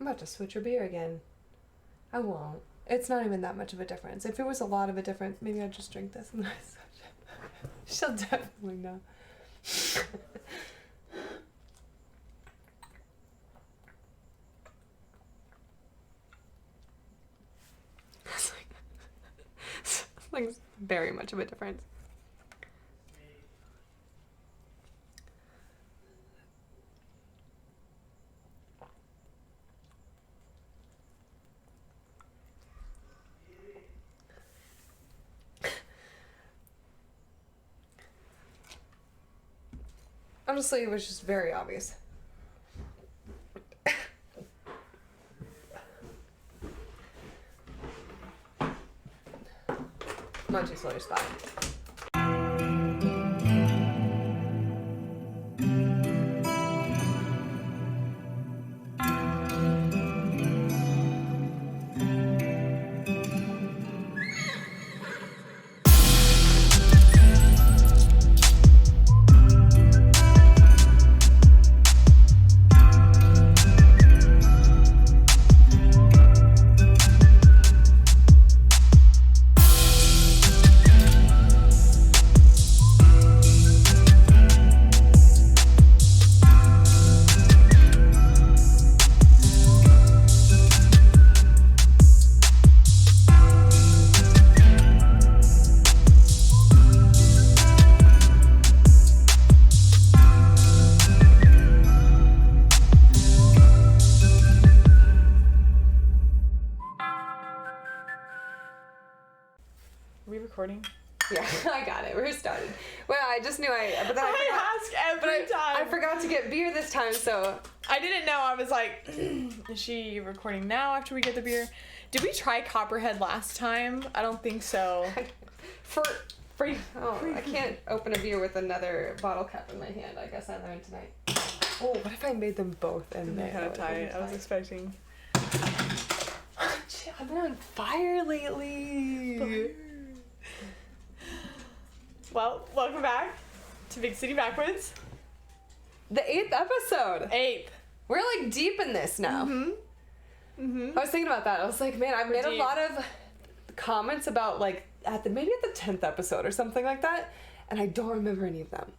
I'm about to switch her beer again. I won't. It's not even that much of a difference. If it was a lot of a difference, maybe I'd just drink this and then I switch it. She'll definitely know. It's like very much of a difference. Honestly, it was just very obvious. Not too slow to spot. Recording? Yeah, I got it. We're started. Well, I just knew but then I ask every time. I forgot to get beer this time, so. I didn't know. I was like, is she recording now after we get the beer? Did we try Copperhead last time? I don't think so. I can't open a beer with another bottle cap in my hand. I guess I learned tonight. Oh, what if I made them both and they kind of tight. I was expecting. I've been on fire lately. Well, welcome back to Big City Backwoods. The 8th episode. 8th. We're like deep in this now. Mm-hmm. Mm-hmm. I was thinking about that. I was like, man, I've made a lot of comments about like maybe at the 10th episode or something like that, and I don't remember any of them.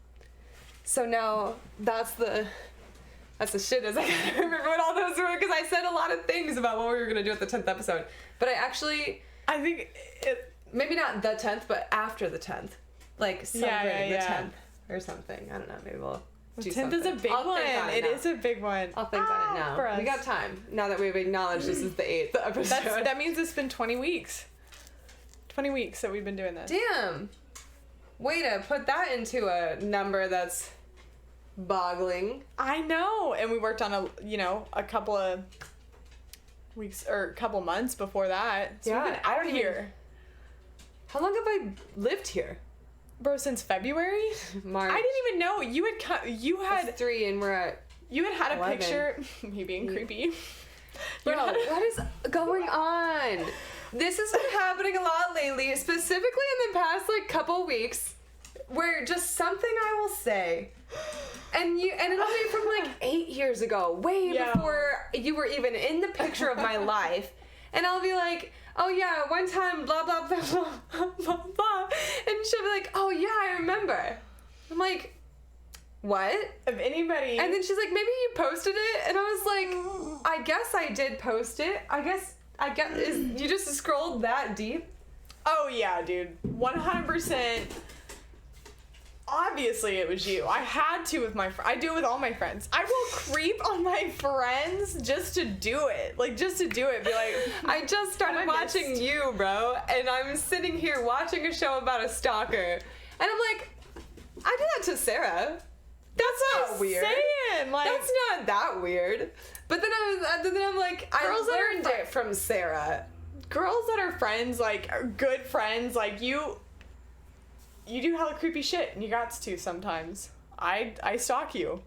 So now that's the shit is I can't remember what all those were because I said a lot of things about what we were gonna do at the 10th episode. But I think maybe not the 10th, but after the 10th. Like celebrating the 10th or something. I don't know. Maybe we'll do 10th something. is a big one. It is a big one. I'll think on it now. We got time. Now that we've acknowledged this is the 8th episode. That means it's been 20 weeks. 20 weeks that we've been doing this. Damn. Way to put that into a number that's boggling. I know. And we worked on a couple of weeks or a couple months before that. So yeah, we've been out here. How long have I lived here? Bro, since February? March. I didn't even know. You had That's 3 and we're at You had 11. a picture. Me being creepy. Bro, what is going on? This has been happening a lot lately, specifically in the past like couple weeks, where just something I will say, and it'll be from like 8 years ago, way before you were even in the picture of my life, and I'll be like, oh yeah, one time, blah blah blah blah blah blah, and she'll be like, oh yeah, I remember. I'm like, what? If anybody. And then she's like, maybe you posted it, and I was like, I guess I did post it. I guess you just scrolled that deep? Oh yeah, dude. 100%. Obviously it was you. I had to with my I do it with all my friends. I will creep on my friends just to do it. Like, just to do it. Be like, I just started watching you, bro, and I'm sitting here watching a show about a stalker. And I'm like, I do that to Sarah. That's not weird. Saying, like, that's not that weird. But then I'm like, I learned it from Sarah. Girls that are friends, like, are good friends, like, you do hella creepy shit, and you got to sometimes. I stalk you.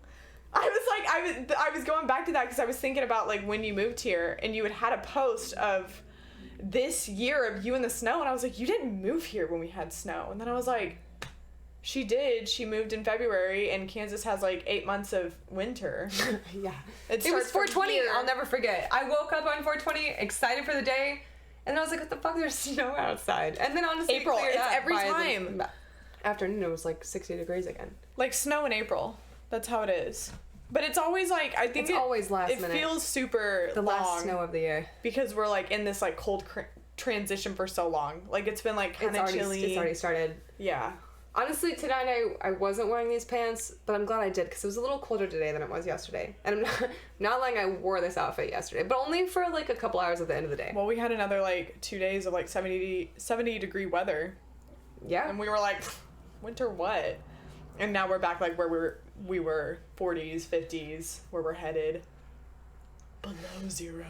I was going back to that because I was thinking about, like, when you moved here, and you had a post of this year of you in the snow, and I was like, you didn't move here when we had snow. And then I was like, She did. She moved in February, and Kansas has like 8 months of winter. Yeah. It It was starts from 420. here. I'll never forget. I woke up on 420, excited for the day, and then I was like, what the fuck? There's snow outside. And then honestly, April, it cleared it's up every by the time. afternoon, it was like 60 degrees again. Like snow in April. That's how it is. But it's always like, I think It's always last it minute. feels super The long last snow of the year. because we're like in this like cold transition for so long. Like it's been like kind of chilly. It's already started. Yeah. Honestly, tonight I wasn't wearing these pants, but I'm glad I did because it was a little colder today than it was yesterday. And I'm not lying, I wore this outfit yesterday, but only for like a couple hours at the end of the day. Well, we had another like 2 days of like 70 degree weather. Yeah. And we were like, winter what? And now we're back like where we were 40s, 50s, where we're headed. Below zero.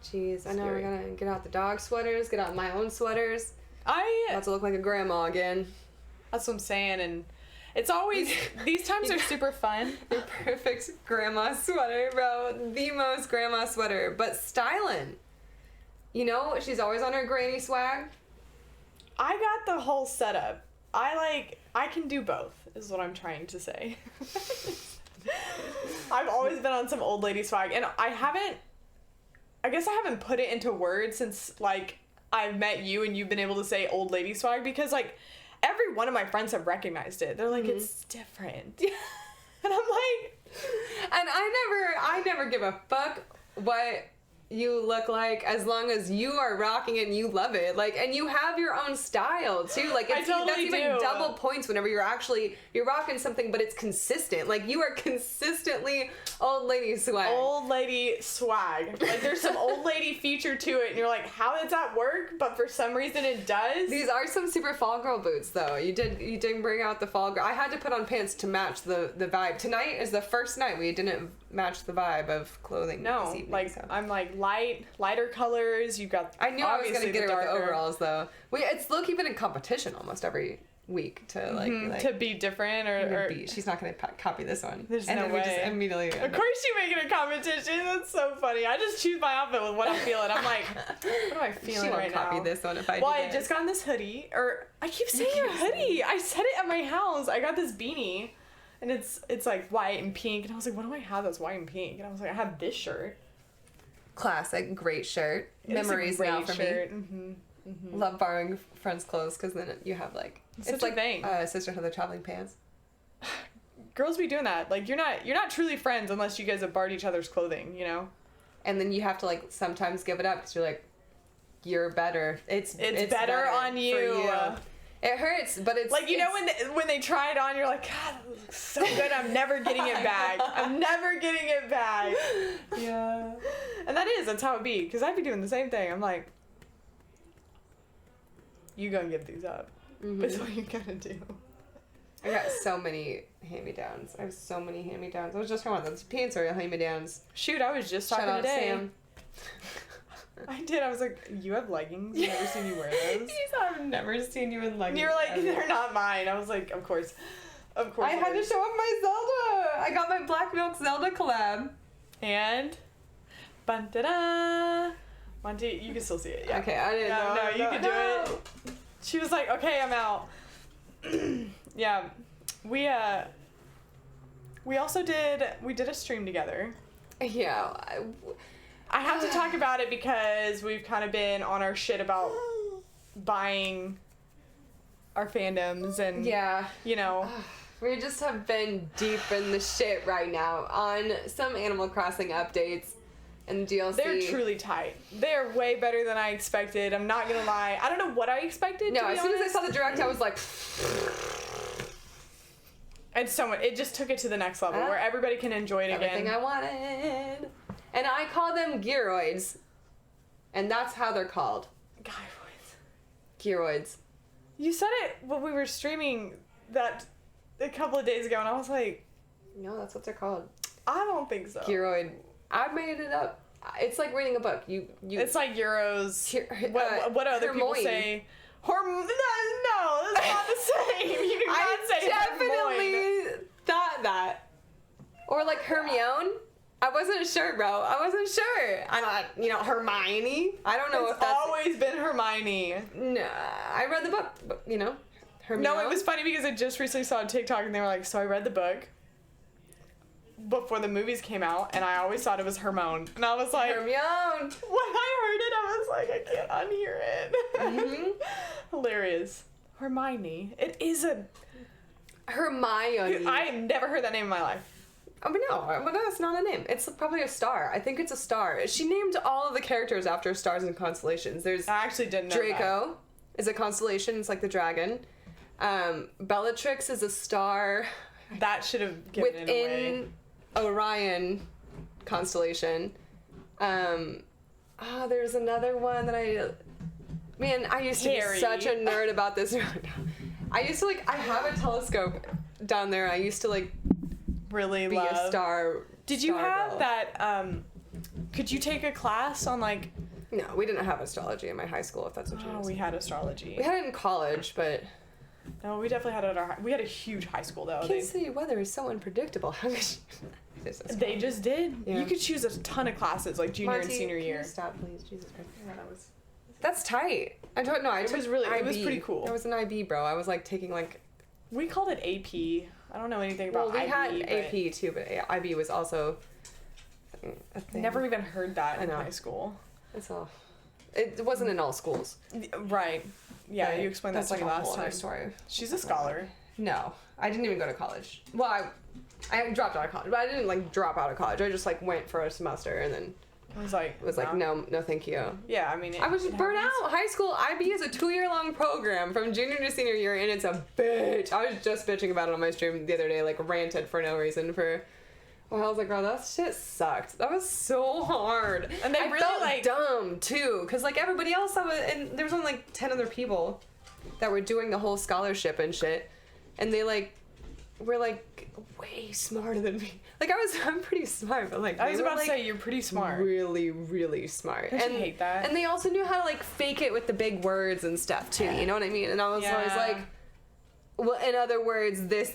Jeez, I know Scary. we're gonna get out the dog sweaters, get out my own sweaters. About to look like a grandma again. That's what I'm saying, and it's always, these times are super fun. Your perfect grandma sweater, bro. The most grandma sweater, but styling. You know, she's always on her granny swag. I got the whole setup. I can do both, is what I'm trying to say. I've always been on some old lady swag, and I guess I haven't put it into words since, like, I've met you and you've been able to say old lady swag, because, like, every one of my friends have recognized it. They're like, it's different. And I'm like... And I never give a fuck what you look like as long as you are rocking it and you love it. Like, and you have your own style too. Like, I totally that's even do. double points whenever you're rocking something, but it's consistent. Like, you are consistently old lady swag. Old lady swag. Like, there's some old lady feature to it, and you're like, how does that work? But for some reason it does. These are some super fall girl boots, though. You didn't bring out the fall girl. I had to put on pants to match the vibe. Tonight is the first night we didn't match the vibe of clothing. No, this evening, like, so. I'm like lighter colors. You got. I knew I was gonna get her with the darker. overalls, though. It's low-key been in competition almost every week to like, be like to be different or she's not gonna copy this one. There's and no then we just way. immediately. Of course you make it a competition. That's so funny. I just choose my outfit with what I'm feeling. I'm like, what am I feeling she won't right copy now? this one if I. Well, do I this. just got this hoodie, or I keep saying a hoodie. I said it at my house. I got this beanie, and it's like white and pink, and I was like, what do I have that's white and pink? And I was like, I have this shirt. Classic, great shirt. It is a Memories now great for shirt. me. Love borrowing friends' clothes because then you have like Such a like thing. Sisterhood of Traveling Pants. Girls be doing that. Like, you're not truly friends unless you guys have borrowed each other's clothing, you know? And then you have to like sometimes give it up because you're like, you're better. It's better on for you. It hurts, but it's Like, you know when they try it on, you're like, God, that looks so good. I'm never getting it back. I'm never getting it back. Yeah. And that's how it be. Because I'd be doing the same thing. I'm like, you gonna give these up. That's what you gotta do. I got so many hand-me-downs. I have so many hand-me-downs. I was just talking about those pants are hand-me-downs. Shoot, I was just talking Shout out today. Sam. I did. I was like, you have leggings? I've never seen you wear those. I've never seen you in leggings. And you're like, ever. they're not mine. I was like, of course. Of course. I had to show off my Zelda. I got my Black Milk Zelda collab. And ba-da-da. Monty, you can still see it. Yeah. Okay, I didn't know. No, you can do it. She was like, okay, I'm out. Yeah. We also did a stream together. Yeah. I have to talk about it because we've kind of been on our shit about buying our fandoms and Yeah. you know. We just have been deep in the shit right now on some Animal Crossing updates and DLC. They're truly tight. They're way better than I expected. I'm not gonna lie. I don't know what I expected. No, to be as soon as I honest. saw the direct, I was like, And so it just took it to the next level where everybody can enjoy it everything again. I wanted. And I call them Gearoids. And that's how they're called. Gyroids. Gearoids. You said it when we were streaming that a couple of days ago, and I was like, No, that's what they're called. I don't think so. Gearoid. I made it up. It's like reading a book. You. It's like Euros. What What other people Hermione. say? No, that's not the same. You cannot I say Hermione. definitely thought that. Or like Hermione. I wasn't sure, bro. I wasn't sure. I'm not, Hermione. I don't know if It's that's. always been Hermione. No, I read the book, but, No, it was funny because I just recently saw a TikTok and they were like, so I read the book before the movies came out and I always thought it was Hermione. And I was like, Hermione. When I heard it, I was like, I can't unhear it. Mm-hmm. Hilarious. Hermione. It is a... Hermione. I have never heard that name in my life. Oh, but no, it's not a name. It's probably a star. I think it's a star. She named all of the characters after stars and constellations. There's I actually didn't know Draco is a constellation. It's like the dragon. Bellatrix is a star. That should have given it away. Within Orion constellation. There's another one that I used to be such a nerd about this. I used to I have a telescope down there. I used to really be a star. Did you have that, could you take a class on No, we didn't have astrology in my high school, if that's what you mean. we had astrology. We had it in college, but... No, we definitely had it at we had a huge high school, though. Kansas City weather is so unpredictable. They just did. Yeah. You could choose a ton of classes, junior Monty, and senior year. Can you stop, please? Jesus Christ. That's tight. I don't know. It was pretty cool. I was an IB, bro. I was taking We called it AP. I don't know anything about we IB. had AP too, but IB was also a thing. Never even heard that in high school. It's all. It wasn't in all schools. Right. Yeah, you explained that to me last time. Story. She's a scholar. No, I didn't even go to college. Well, I dropped out of college, but I didn't drop out of college. I just went for a semester and then I was like, no, thank you. Yeah, I mean, I was just burnt out. High school IB is a 2-year-long program from junior to senior year, and it's a bitch. I was just bitching about it on my stream the other day, ranted for no reason for. Well, I was like, bro, that shit sucked. That was so hard. And they really felt dumb too, because everybody else, and there was only 10 other people that were doing the whole scholarship and shit, and they were way smarter than me. I'm pretty smart, but I was about to say you're pretty smart. Really, really smart. Don't you hate that? And they also knew how to fake it with the big words and stuff too. You know what I mean? And I was always like, well, in other words, this,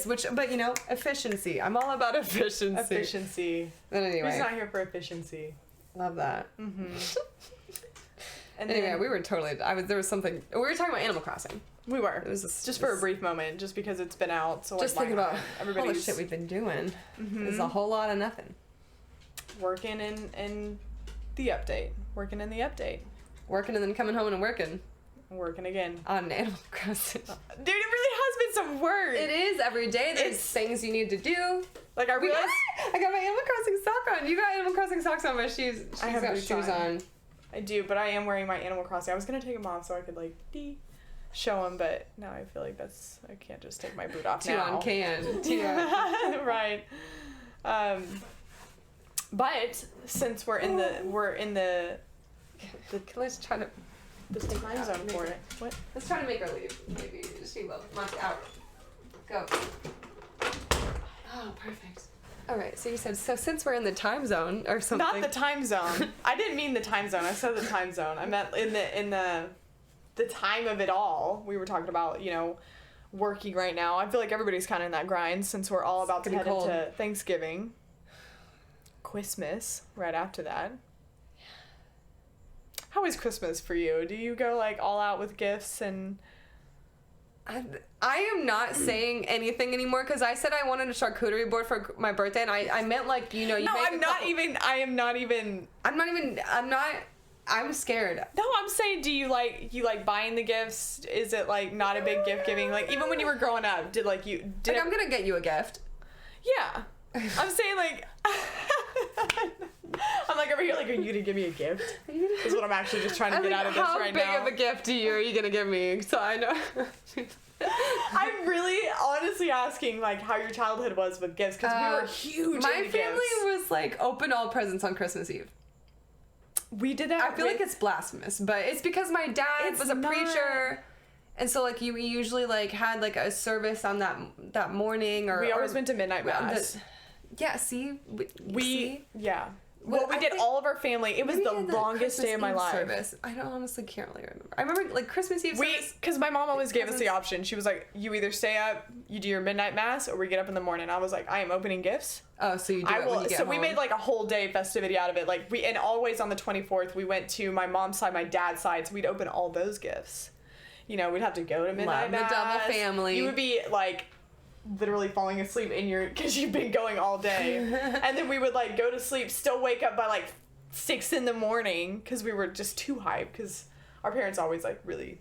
which, but efficiency. I'm all about efficiency. Efficiency. But anyway. Who's not here for efficiency? Love that. Mm-hmm. And anyway, we were totally, there was something, we were talking about Animal Crossing. We were. It was just for a brief moment, just because it's been out. So just thinking about all the shit we've been doing. Mm-hmm. It's a whole lot of nothing. Working in the update. Working in the update. Working and then coming home and working. Working again. On Animal Crossing. Dude, it really has been some work. It is every day. There's things you need to do. I realized I got my Animal Crossing sock on. You got Animal Crossing socks on, but she's got shoes on. I do, but I am wearing my Animal Crossing. I was gonna take them off so I could show them, but now I feel like I can't just take my boot off now. Too on can. Right. But since we're in the let's try to the time zone for it. What? Let's try to make her leave. Maybe she will. Monty, out. Go. Oh, perfect. All right. So you said since we're in the time zone or something. Not the time zone. I didn't mean the time zone. I said the time zone. I meant in the time of it all. We were talking about working right now. I feel like everybody's kind of in that grind since we're all about to head into Thanksgiving, Christmas right after that. How is Christmas for you? Do you go all out with gifts and? I am not saying anything anymore because I said I wanted a charcuterie board for my birthday, and I meant you. No, I'm scared. No, I'm saying, do you like buying the gifts? Is it not a big gift giving? Even when you were growing up, did I'm gonna get you a gift. Yeah, I'm saying I'm over here are you gonna give me a gift? Is what I'm actually just trying to get out of this right now. How big of a gift are you gonna give me? So I know. I'm really honestly asking how your childhood was with gifts because we were huge. My family was open all presents on Christmas Eve. We did that. I feel like it's blasphemous, but it's because my dad was a preacher, and so you usually had a service on that morning or we always went to midnight mass. Yeah. Well, we did all of our family. It was the longest day of my life. Service. I honestly can't really remember. I remember Christmas Eve service. Because my mom always gave us the option. She was like, you either stay up, you do your midnight mass, or we get up in the morning. I was like, I am opening gifts. Oh, so you do it when you get home. We made a whole day festivity out of it. And always on the 24th, we went to my mom's side, my dad's side, so we'd open all those gifts. you know, we'd have to go to midnight Love the double mass. family. You would be like literally falling asleep because you've been going all day. And then we would like go to sleep, still wake up by like 6 a.m. because we were just too hyped because our parents always like really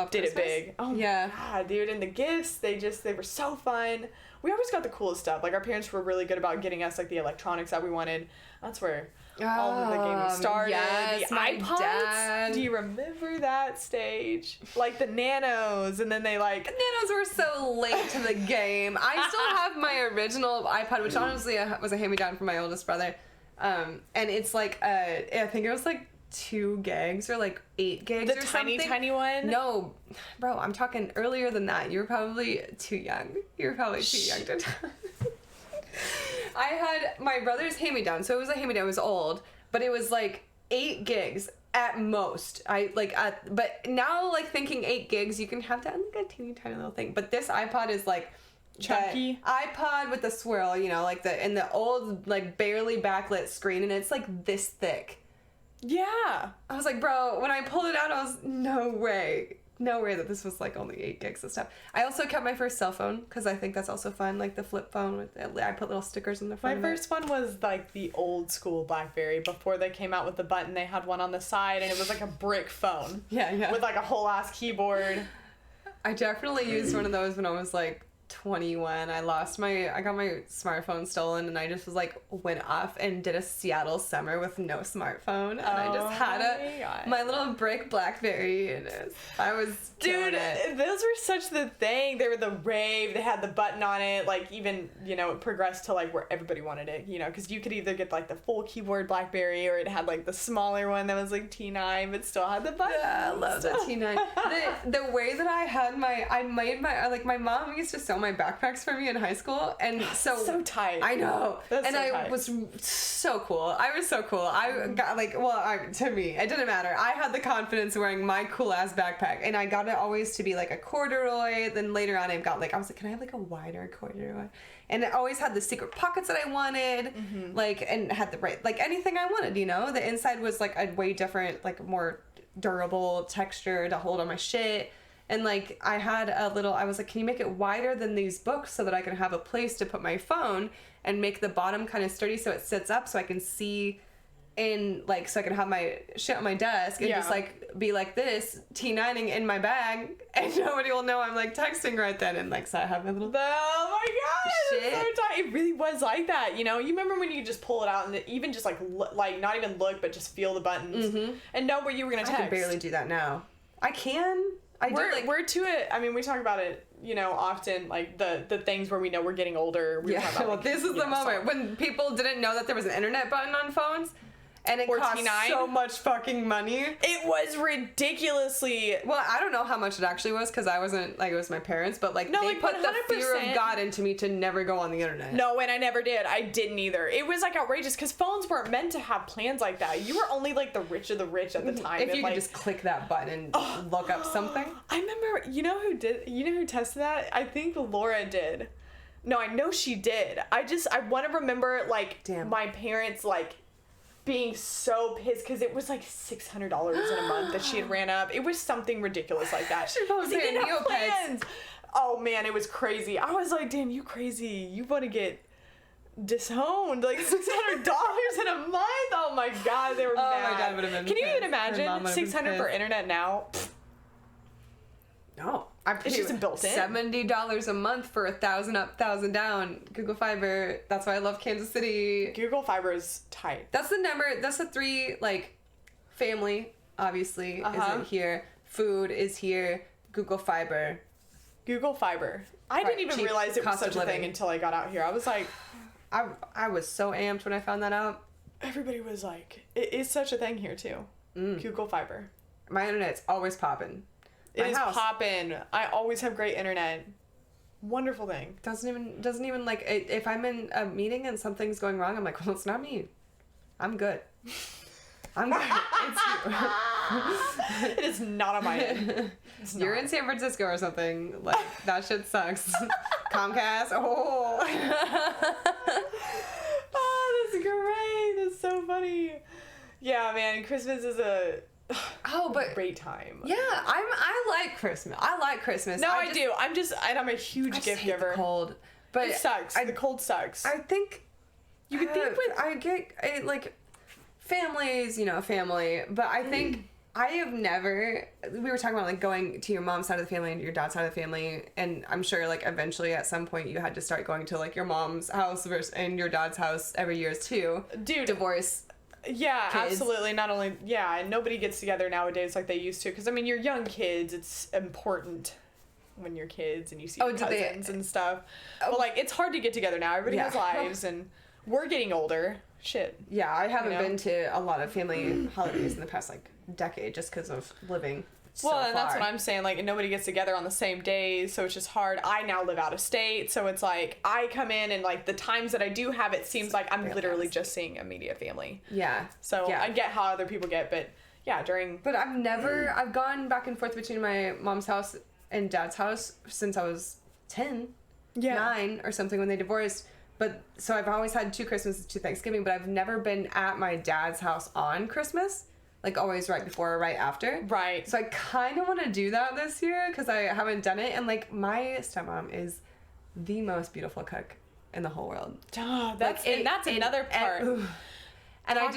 did it big. Oh yeah, God, dude. And the gifts, they were so fun. We always got the coolest stuff. Like our parents were really good about getting us like the electronics that we wanted. That's where all of the gaming started. Yes, the my iPods. dad. Do you remember that stage? Like the Nanos, and then they like... The Nanos were so late to the game. I still have my original iPod, which honestly was a hand-me-down from my oldest brother. And it's like, I think it was like 2 gigs or like 8 gigs or something. The tiny one? No, bro, I'm talking earlier than that. You were probably too young. You were probably too young to I had my brother's hand-me-down, so it was a hand-me-down. It was old, but it was like 8 gigs at most. But now like thinking 8 gigs, you can have that in like a teeny tiny little thing. But this iPod is like chunky iPod with the swirl, you know, like the old like barely backlit screen, and it's like this thick. Yeah. I was like, bro, when I pulled it out, I was no way that this was like only 8 gigs and stuff. I also kept my first cell phone because I think that's also fun, like the flip phone. I put little stickers in the front. My first one was like the old school BlackBerry before they came out with the button. They had one on the side, and it was like a brick phone. Yeah. With like a whole ass keyboard. I definitely used one of those when I was like 21. I got my smartphone stolen, and I just was like went off and did a Seattle summer with no smartphone, and I just had my little brick BlackBerry, and I was dude, it. Those were such the thing. They were the rave. They had the button on it. Like even, you know, it progressed to like where everybody wanted it, you know, because you could either get like the full keyboard BlackBerry, or it had like the smaller one that was like T9 but still had the button. Yeah, I love the T9. the way that I made my mom used to sew my backpacks for me in high school, and so tight. I know. That's and so I tight. was so cool. I was so cool. I got like, to me, it didn't matter. I had the confidence wearing my cool ass backpack, and I got it always to be like a corduroy. Then later on, I was like, can I have like a wider corduroy? And it always had the secret pockets that I wanted, like, and had the right, like anything I wanted, you know? The inside was like a way different, like more durable texture to hold on my shit. And like I was like, can you make it wider than these books so that I can have a place to put my phone, and make the bottom kind of sturdy so it sits up so I can see in, like, so I can have my shit on my desk and just like be like this, T9ing in my bag, and nobody will know I'm like texting right then, and like so I have my little oh my god, shit. It's so tight. It really was like that, you know. You remember when you just pull it out and even just like not even look but just feel the buttons and know what you were gonna text. I can barely do that now. I can. We're to it. I mean, we talk about it, you know, often, like the things where we know we're getting older. This is the moment when people didn't know that there was an internet button on phones, and it cost so much fucking money. It was ridiculously... Well, I don't know how much it actually was, because I wasn't, like, it was my parents, but, like, no, they like, put 100%. the fear of God into me to never go on the internet. No, and I never did. I didn't either. It was, like, outrageous, because phones weren't meant to have plans like that. You were only, like, the rich of the rich at the time. If you could just click that button and look up something. I remember, you know who tested that? I think Laura did. No, I know she did. I want to remember, like, my parents, like, being so pissed because it was like $600 in a month that she had ran up. It was something ridiculous like that. She probably didn't have plans. Oh man, it was crazy. I was like, damn, you crazy. You want to get disowned. Like $600 in a month. Oh my god, they were mad. My dad would have been Can you pissed. even imagine $600 for internet now? No. It's just built in. $70 a month for 1,000 up, 1,000 down. Google Fiber. That's why I love Kansas City. Google Fiber is tight. That's the number. That's the 3, like, family, obviously, isn't here. Food is here. Google Fiber. Google Fiber. I didn't even realize it was such a thing until I got out here. I was like... I was so amped when I found that out. Everybody was like, it is such a thing here, too. Google Fiber. My internet's always popping. It is poppin'. I always have great internet. Wonderful thing. Doesn't even like, if I'm in a meeting and something's going wrong, I'm like, well, it's not me. I'm good. I'm good. It's you. It is not on my end. You're in San Francisco or something. Like, that shit sucks. Comcast. Oh, that's great. That's so funny. Yeah, man. Christmas is but great time. Yeah, I like Christmas. I like Christmas. No, I do. I'm a huge gift hate giver. The cold, but it sucks. The cold sucks. I think you could think with like families, family, but I think I have never. We were talking about like going to your mom's side of the family and your dad's side of the family, and I'm sure like eventually at some point you had to start going to like your mom's house and your dad's house every year too. Dude, divorce. Yeah, kids. Absolutely. Not only, and nobody gets together nowadays like they used to. Because, I mean, you're young kids. It's important when you're kids and you see your cousins and stuff. But, like, it's hard to get together now. Everybody has lives, and we're getting older. Shit. Yeah, I haven't been to a lot of family holidays in the past, like, decade just because of living so far. And that's what I'm saying. Like, nobody gets together on the same days, so it's just hard. I now live out of state, so it's like, I come in and, like, the times that I do have, it seems like I'm literally just seeing immediate family. Yeah. So I get how other people get, but yeah, But I've gone back and forth between my mom's house and dad's house since I was 10, 9 or something when they divorced. But, so I've always had 2 Christmases, 2 Thanksgiving, but I've never been at my dad's house on Christmas. Like, always right before or right after. Right. So I kind of want to do that this year because I haven't done it. And, like, my stepmom is the most beautiful cook in the whole world. That's another part. And I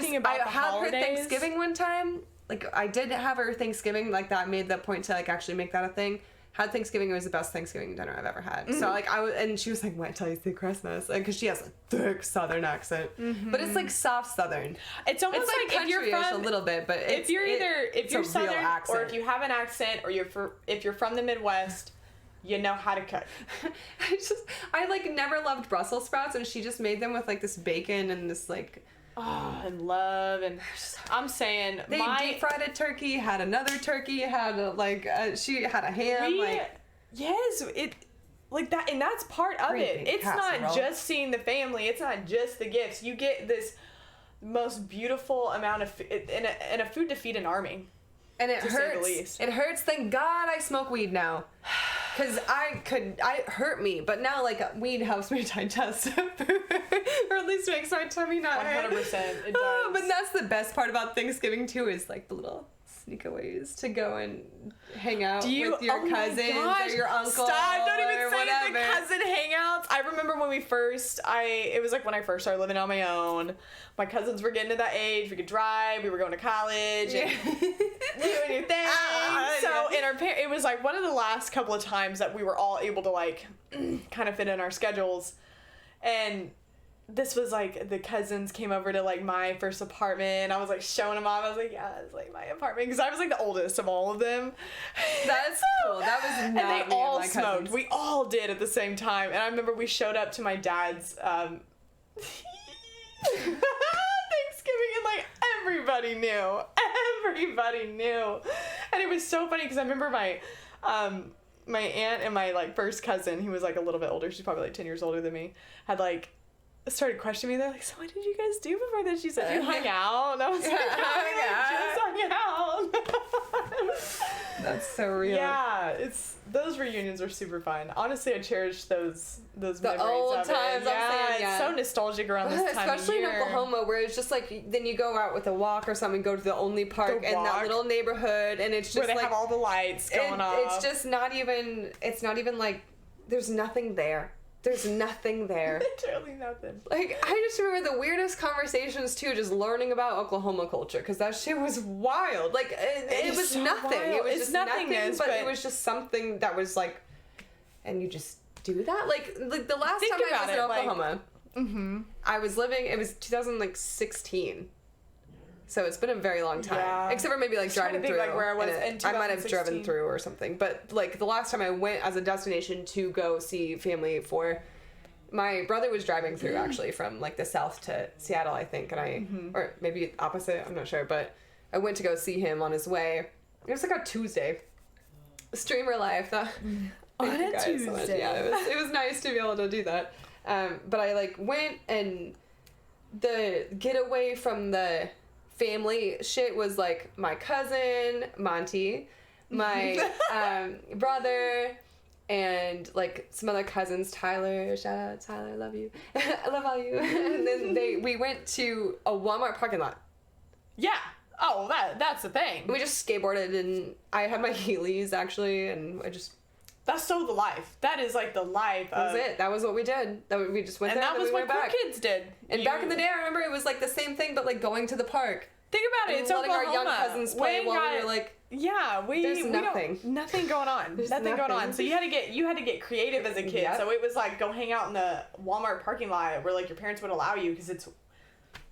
had her Thanksgiving one time. Like, I did have her Thanksgiving. Like, that made the point to, like, actually make that a thing. Had Thanksgiving, it was the best Thanksgiving dinner I've ever had. So, like, and she was like, wait till you see Christmas. Because she has a thick Southern accent. But it's, like, soft Southern. It's almost like if you're from... a little bit, but if you're Southern, or if you have an accent, or if you're from the Midwest, you know how to cook. I, like, never loved Brussels sprouts, and she just made them with, like, this bacon and this, like... and love, and I'm saying they deep fried a turkey, had another turkey, had she had a ham. That, and that's part of it. It's not just seeing the family. It's not just the gifts. You get this most beautiful amount of and a food to feed an army. And it hurts. It hurts. Thank God I smoke weed now. Because it hurt me. But now, like, weed helps me digest food. Or at least makes my tummy not hurt. 100%. It does. But that's the best part about Thanksgiving, too, is, like, the little sneakaways to go and hang out with your cousins or your uncle. Stop, don't even say whatever. the cousin hangouts. I remember when it was like when I first started living on my own. My cousins were getting to that age. We could drive. We were going to college and doing your thing. It was like one of the last couple of times that we were all able to like kind of fit in our schedules. And this was like the cousins came over to like my first apartment. I was like showing them off. I was like, yeah, it's like my apartment because I was like the oldest of all of them. That's cool. That was not and they all smoked. Cousins. We all did at the same time. And I remember we showed up to my dad's Thanksgiving and like everybody knew. And it was so funny because I remember my aunt and my like first cousin, who was like a little bit older, she's probably like 10 years older than me, had like started questioning me. They're like, so what did you guys do before this? She said, you hung out. And I was like, just hung out. That's so real. Yeah, those reunions are super fun. Honestly, I cherish those memories old of times. it. It's so nostalgic around this time of Especially year. in Oklahoma, where it's just like, then you go out with a walk or something, go to the only park in that little neighborhood, and it's just where they like, have all the lights going off. It's just not even like, there's nothing there. There's nothing there. Literally nothing. Like, I just remember the weirdest conversations, too, just learning about Oklahoma culture, because that shit was wild. Like, it was so nothing. Wild. It was just nothingness, but it was just something that was, like, and you just do that? Like the last time I was in Oklahoma, I was living, it was 2016. So it's been a very long time. Yeah. Except for maybe like driving through. Like where I was in 2016. I might have driven through or something. But like the last time I went as a destination to go see family my brother was driving through actually from like the south to Seattle, I think, and or maybe opposite, I'm not sure, but I went to go see him on his way. It was like a Tuesday. Streamer life. On a Tuesday. So yeah, it was nice to be able to do that. But I like went, and the getaway from the family shit was like my cousin Monty, my brother, and like some other cousins. Tyler, shout out Tyler, love you. I love all you. And then we went to a Walmart parking lot. Yeah. Oh, that's the thing. We just skateboarded, and I had my Heelys, actually, and I just... That's so the life. That is, like, the life That was it. That was what we did. We just went there, and that was we went what back. cool kids did. And back in the day, I remember it was, like, the same thing, but, like, going to the park. Think about it. It's letting Oklahoma. our young cousins play while we were, like... Yeah, There's nothing. Nothing going on. Nothing going on. So you had to get creative as a kid. Yep. So it was like go hang out in the Walmart parking lot where like your parents would allow you because it's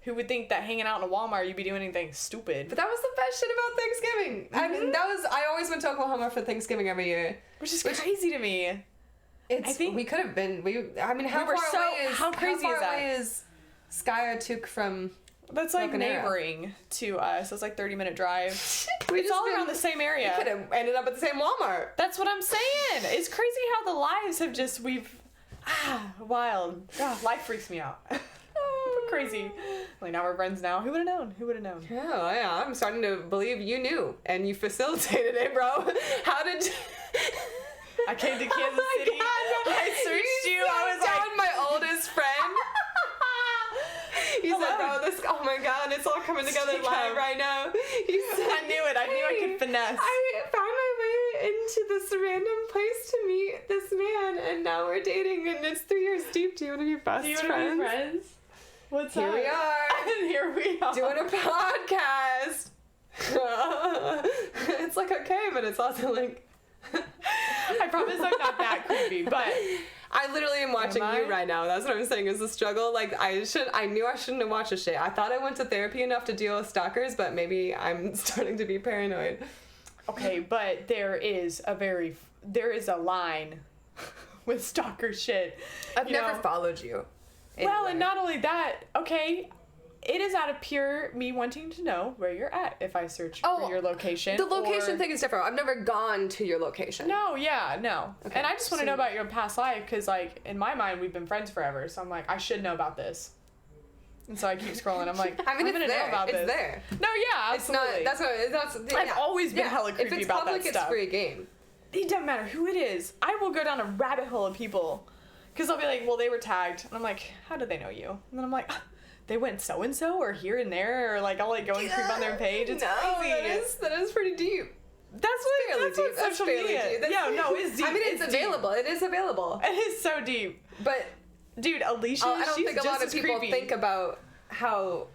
who would think that hanging out in a Walmart you'd be doing anything stupid. But that was the best shit about Thanksgiving. I mean, I always went to Oklahoma for Thanksgiving every year. Which is crazy to me. I think we could have been. How crazy is Skiatook from? That's like Broken Arrow? neighboring to us. It's like 30-minute drive. It's just all around the same area. We could have ended up at the same Walmart. That's what I'm saying. It's crazy how the lives have just wild. Life freaks me out. Crazy. Like now we're friends now. Who would have known? Who would have known? Oh yeah, I'm starting to believe you knew and you facilitated it, bro. How did? I came to Kansas City. God, no. I searched you. I was like, my oldest friend. He said, bro, oh my god, it's all coming together live right now. He said, I knew it. I knew I could finesse. I found my way into this random place to meet this man, and now we're dating, and it's 3 years deep. Do you want to be best friends? What's Here up? we are. And here we are. Doing a podcast. It's like okay, but it's also like... I promise I'm not that creepy, but... I literally am watching you right now. That's what I'm saying is the struggle. Like, I knew I shouldn't have watched this shit. I thought I went to therapy enough to deal with stalkers, but maybe I'm starting to be paranoid. Okay, but there is a line with stalker shit. I've never followed you. Well, anywhere. and not only that, okay, it is out of pure me wanting to know where you're at if I search for your location. The location thing is different. I've never gone to your location. No, yeah, no. Okay, and I just want to know about your past life because, like, in my mind, we've been friends forever. So I'm like, I should know about this. And so I keep scrolling. I'm like, I mean, I'm going to know about this. It's there. No, yeah, absolutely. I've always been hella creepy about that stuff. If it's public, it's free game. It doesn't matter who it is. I will go down a rabbit hole of people. Because they'll be like, well, they were tagged. And I'm like, how did they know you? And then I'm like, they went so-and-so or here and there. Or like, I'll like go and creep on their page. It's crazy. That is pretty deep. That's what social media. Yeah, no, it's deep. I mean, it's available. It is available. It is so deep. But, dude, Alicia, I don't think a lot of people creepy. think about how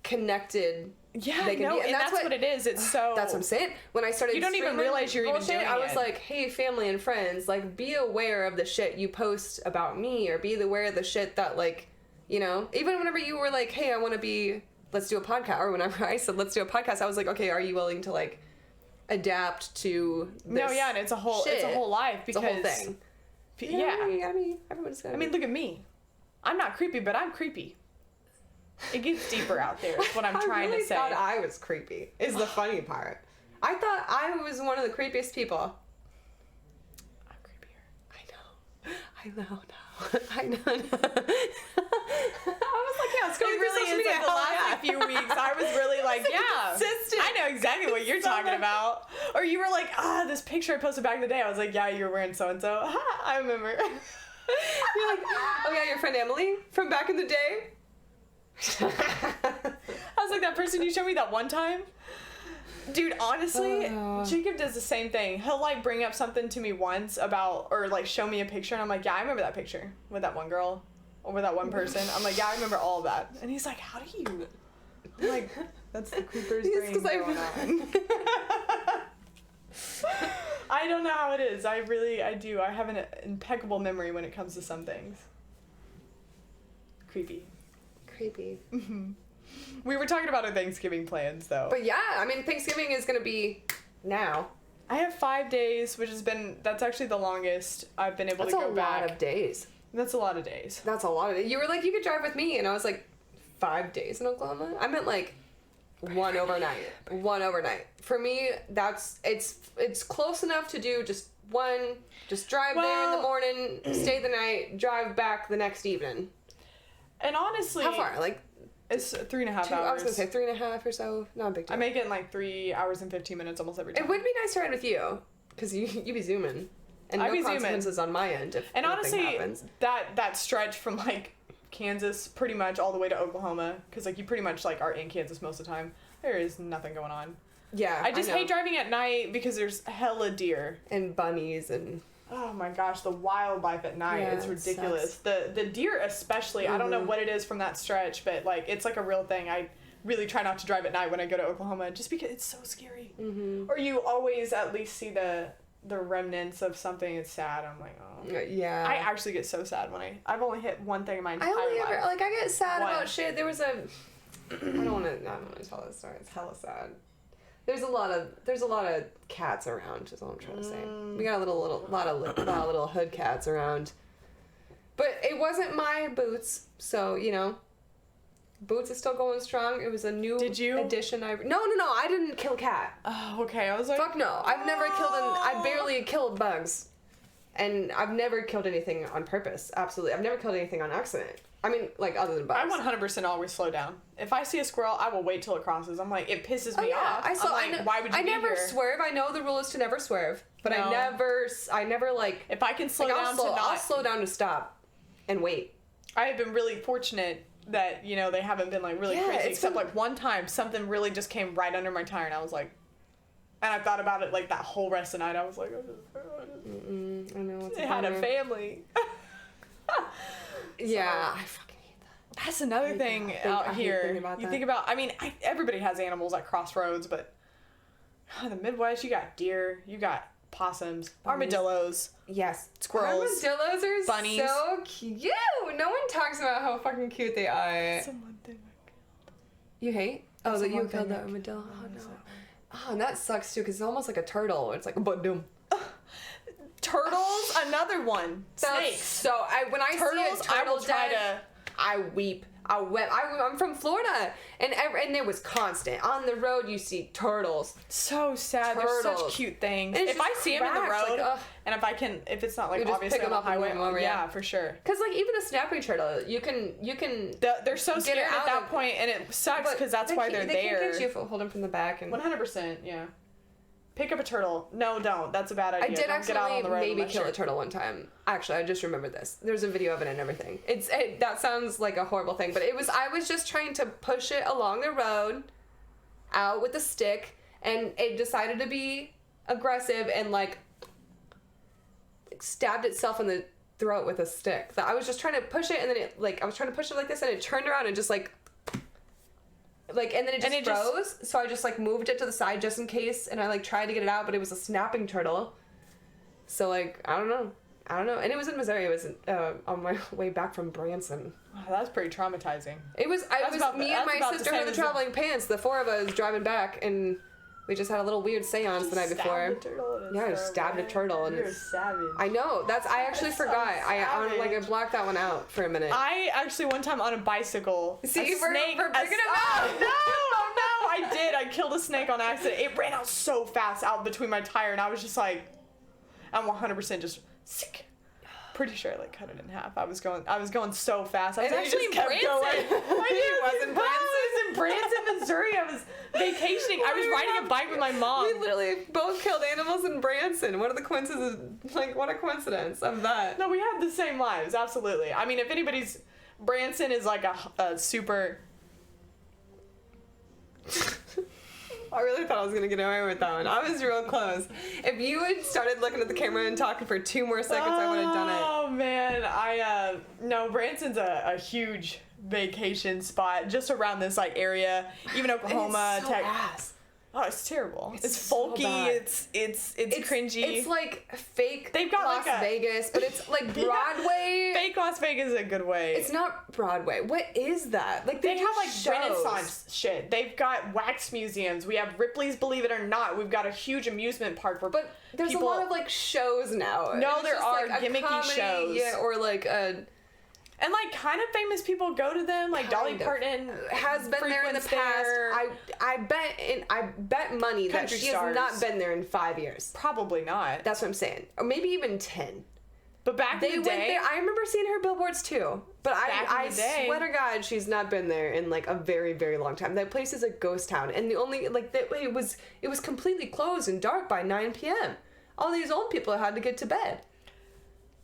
connected they can be. And that's what it is. It's so... That's what I'm saying. When I started you don't even realize you're even doing it. I was like, hey, family and friends, like, be aware of the shit you post about me, or be aware of the shit that, like, you know, even whenever you were like, hey, I want to be, let's do a podcast, or whenever I said, let's do a podcast, I was like, okay, are you willing to, like, adapt to this No, yeah, and it's a whole life, because... It's a whole thing. Yeah. I mean, everyone's got... I mean, look at me. I'm not creepy, but I'm creepy. It gets deeper out there, is what I'm trying to say. I thought I was creepy, is the funny part. I thought I was one of the creepiest people. I'm creepier. I know now. I know now. I was like, yeah, it's going it really is like the last few weeks. I was really like, yeah, consistent. I know exactly what you're talking about. Or you were like, this picture I posted back in the day. I was like, yeah, you were wearing so-and-so. I remember. You're like, oh yeah, your friend Emily from back in the day? I was like that person you showed me that one time. Dude, honestly, Jacob does the same thing. He'll like bring up something to me once about, or like show me a picture, and I'm like, yeah, I remember that picture with that one girl or with that one person. I'm like, yeah, I remember all of that. And he's like, how do you? I'm like, that's the creeper's brain going on. I don't know how it is. I do. I have an impeccable memory when it comes to some things. Creepy. Mm-hmm. We were talking about our Thanksgiving plans, though. But yeah, I mean, Thanksgiving is going to be now. I have 5 days, that's actually the longest I've been able to go back. That's a lot of days. That's a lot of days. That's a lot of days. You were like, you could drive with me, and I was like, 5 days in Oklahoma? I meant like one overnight. One overnight. For me, it's close enough to do just drive there in the morning, stay the night, drive back the next evening. And honestly... How far? Like... It's 3.5 hours. I was going to say 3.5 or so. Not a big deal. I make it in like 3 hours and 15 minutes almost every time. It would be nice to ride with you, because you be zooming. And no consequences on my end if anything happens. that stretch from like Kansas pretty much all the way to Oklahoma, because like you pretty much like are in Kansas most of the time. There is nothing going on. Yeah, I just hate driving at night because there's hella deer. And bunnies and... Oh my gosh, the wildlife at night, Yeah, it's ridiculous. The deer especially, I don't know what it is from that stretch, but like it's like a real thing. I really try not to drive at night when I go to Oklahoma just because it's so scary. Or you always at least see the remnants of something that's sad. I'm like, oh. Yeah. I actually get so sad when I've only hit one thing in my entire life. I get sad about shit. There was a... I don't want to tell this story. It's hella sad. There's a lot of cats around, is all I'm trying to say. We got a lot of little hood cats around. But it wasn't my Boots, so, you know, Boots is still going strong. It was a new addition. No, I didn't kill cat. Oh, okay. I was like... Fuck no. I've never I barely killed bugs. And I've never killed anything on purpose. Absolutely. I've never killed anything on accident. I mean, like, other than bugs. I 100% always slow down. If I see a squirrel, I will wait till it crosses. I'm like, it pisses me off. Why would you be never here? swerve. I know the rule is to never swerve. But no. I never, like... If I can slow down I'll slow down to stop and wait. I have been really fortunate that, you know, they haven't been, like, really crazy. Except, like, one time, something really just came right under my tire, and I was like... And I thought about it, like, that whole rest of the night. I was like... I know. It had a family. Yeah, I fucking hate that. That's another thing out here. You think about, I mean, everybody has animals at crossroads, but the Midwest, you got deer, you got possums, armadillos. Yes. Squirrels. Armadillos are bunnies. So cute. No one talks about how fucking cute they are. Someone thing I killed. You hate? Oh, that you killed the armadillo. Oh, no. Oh, and that sucks too, because it's almost like a turtle. It's like a doom. Turtles, another one. Snakes. So when I turtles, see a turtle I weep. I'm from Florida, and it was constant. On the road, you see turtles. So sad. They're such cute things. If I see them in the road, like, and if it's not like obviously on the highway, yeah, for sure. Because like even a snapping turtle, you can. They're so scared at that point, and it sucks because that's why they're there. They can get you if you hold them from the back and. 100%, yeah. Pick up a turtle. No, don't. That's a bad idea. I did actually kill a turtle one time. Actually, I just remembered this. There's a video of it and everything. That sounds like a horrible thing, but I was just trying to push it along the road, out with a stick, and it decided to be aggressive and like stabbed itself in the throat with a stick. I was just trying to push it, and then I was trying to push it like this, and it turned around and just and then it just froze, so I just, moved it to the side just in case, and I, tried to get it out, but it was a snapping turtle. So, I don't know. And it was in Missouri. It was on my way back from Branson. Oh, that's pretty traumatizing. It was me and my sister in the traveling pants, the four of us driving back, and we just had a little weird seance the night before. I just stabbed a turtle. And you're savage. I know. I actually forgot. I blacked that one out for a minute. I actually one time on a bicycle. See, we're bringing it back. Oh no! I did. I killed a snake on accident. It ran out so fast out between my tire, and I was just like, I'm 100% just sick. Pretty sure I cut it in half. I was going so fast. I actually just kept Branson. going. It wasn't Branson. I was in Branson, Missouri. I was vacationing. I was riding a bike with my mom. We literally both killed animals in Branson. What are the coincidences? What a coincidence of that. No, we had the same lives. Absolutely. I mean, if anybody's Branson is like a super. I really thought I was gonna get away with that one. I was real close. If you had started looking at the camera and talking for 2 more seconds, I would have done it. Oh man, no, Branson's a huge vacation spot just around this area. Even Oklahoma, it's so ass. Oh, it's terrible. It's so folky. Bad. It's cringy. It's like fake. They've got Las Vegas, but it's like Broadway. Fake Las Vegas is a good way. It's not Broadway. What is that? They have Renaissance shit. They've got wax museums. We have Ripley's Believe It or Not. We've got a huge amusement park where there's a lot of shows now. No, there are gimmicky shows. Yeah, or and kind of famous people go to them, Dolly Parton has been there in the past. I bet money that she has not been there in 5 years. Probably not. That's what I'm saying, or maybe even 10. But back in the day, went there. I remember seeing her billboards too. But I swear to God, she's not been there in a very, very long time. That place is a ghost town, and the only it was completely closed and dark by 9 p.m. All these old people had to get to bed.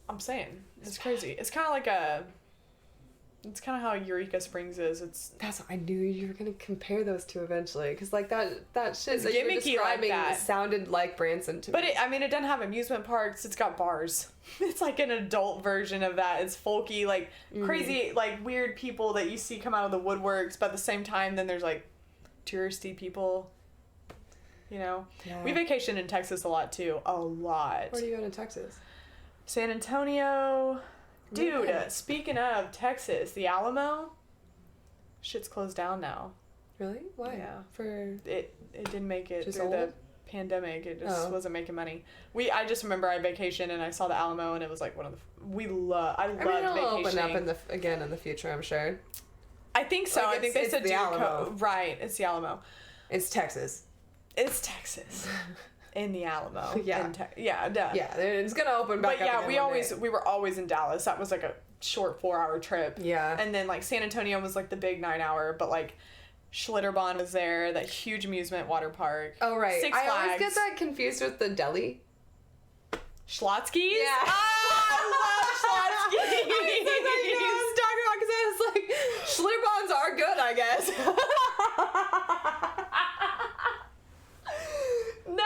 I'm saying it's crazy. It's kind of like a. It's kind of how Eureka Springs is. I knew you were gonna compare those two eventually, because like that shit It's that you were gimmicky describing like that. sounded like Branson to me. But it doesn't have amusement parks. It's got bars. It's like an adult version of that. It's folky, like crazy, like weird people that you see come out of the woodworks. But at the same time, then there's like touristy people. You know, we vacation in Texas a lot too. A lot. Where do you go to Texas? San Antonio. Dude, Okay. Speaking of Texas, the Alamo, shit's closed down now. Really? Why? Yeah. For It didn't make it Just through old? the pandemic. It just wasn't making money. I just remember I vacationed and I saw the Alamo and it was like one of the I loved it'll vacationing. open up again in the future, I'm sure. I think so. Like, I think they it's said the do Alamo. Right, it's the Alamo. It's Texas. It's Texas. In the Alamo. Yeah. Yeah, duh. Yeah, it's gonna open back But up. yeah, again we were always in Dallas. That was like a short 4-hour trip. Yeah. And then like San Antonio was like the big 9-hour, but like Schlitterbahn was there, that huge amusement water park. Oh right. Six I always Flags. get that confused with the deli. Schlotzsky? Yeah. Oh, I love Schlotzsky. I was talking about because I was like, Schlitterbahns are good, I guess. No.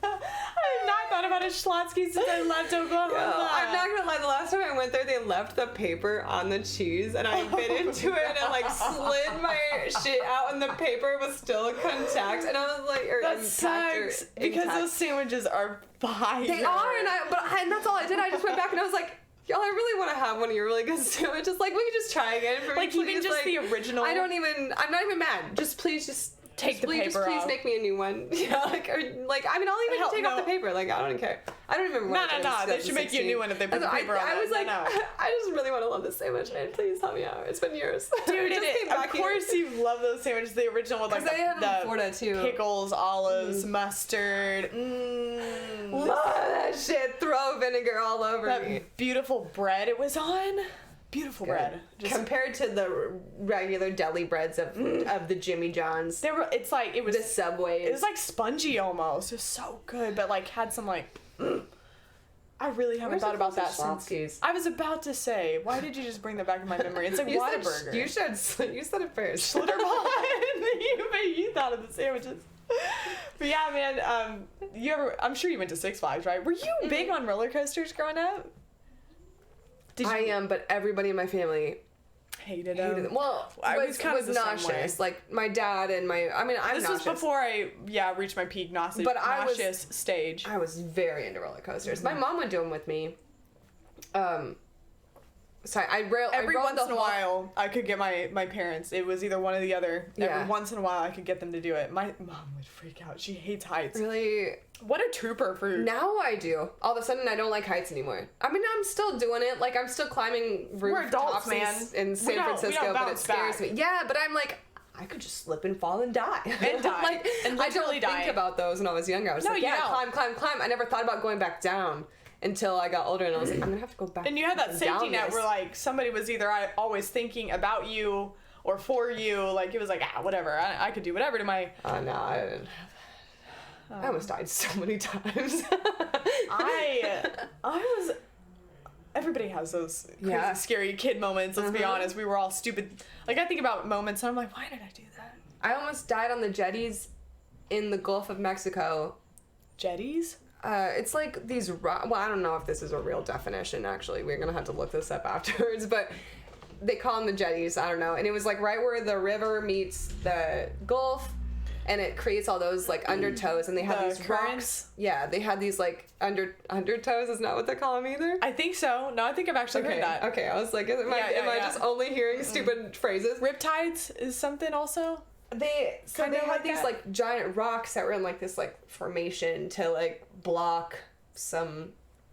I have not thought about a Schlotzsky since I left Oklahoma. No, I'm not gonna lie, the last time I went there, they left the paper on the cheese, and I bit into it and like slid my shit out, and the paper was still contact, and I was like, That sucks because those sandwiches are fire. They are, and that's all I did. I just went back and I was like, y'all, I really want to have one of your really good sandwiches. Like, we could just try again for me, Like, even please. just Like, the original. I'm not even mad. Just please, Take the paper please off. make me a new one. Yeah, I'll even take off the paper. Like, I don't care. I don't even remember. No. They should make you a new one if they put the paper on it. I was like, No. I just really want to love this sandwich, man. Please help me out. It's been years. Dude, Just came back of course you love those sandwiches. The original with like Because they have them in Florida, too. pickles, olives, mustard. Love that shit. Throw vinegar all over me. That beautiful bread it was on. Beautiful bread. Just, Compared to the regular deli breads of the Jimmy John's, it was the Subways. It was like spongy almost. It was so good, but like had some like. I really haven't thought about that since. Schlotzsky's? I was about to say, why did you just bring that back to my memory? It's like Whataburger. You said it first. Schlitterbahn. you thought of the sandwiches. But yeah, man. I'm sure you went to Six Flags, right? Were you big on roller coasters growing up? I am, but everybody in my family hated hated them. Well, I was kind of the same nauseous. way. Like my dad and I'm This nauseous. was before I reached my peak nauseous stage. I was very into roller coasters. My mom would do them with me. Sorry, Every once in a while, I could get my parents. It was either one or the other. Yeah. Every once in a while, I could get them to do it. My mom would freak out. She hates heights. Really. What a trooper for... Now I do. All of a sudden, I don't like heights anymore. I mean, I'm still doing it. Like, I'm still climbing rooftops in San Francisco, but it scares me. Yeah, but I'm like, I could just slip and fall and die. Like, and I don't literally die. think about those when I was younger. I was like, you yeah, don't. climb. I never thought about going back down until I got older, and I was like, I'm gonna have to go back. And you had that safety down net this. where, like, somebody was either always thinking about you or for you. Like, it was like, whatever. I could do whatever to my... No, I didn't. I almost died so many times. I was... Everybody has those crazy, scary kid moments, let's be honest. We were all stupid. Like, I think about moments, and I'm like, why did I do that? I almost died on the jetties in the Gulf of Mexico. Jetties? It's like these well, I don't know if this is a real definition, actually. We're gonna have to look this up afterwards, but they call them the jetties, I don't know. And it was like right where the river meets the Gulf, and it creates all those like undertows, and they have these currents? rocks. Yeah, they had these like undertows, is not what they call them either? I think so. No, I think I've actually heard that. Okay, I was like, am I just only hearing stupid phrases? Riptides is something also? They Kinda had like these that? like giant rocks that were in like this like formation to like block some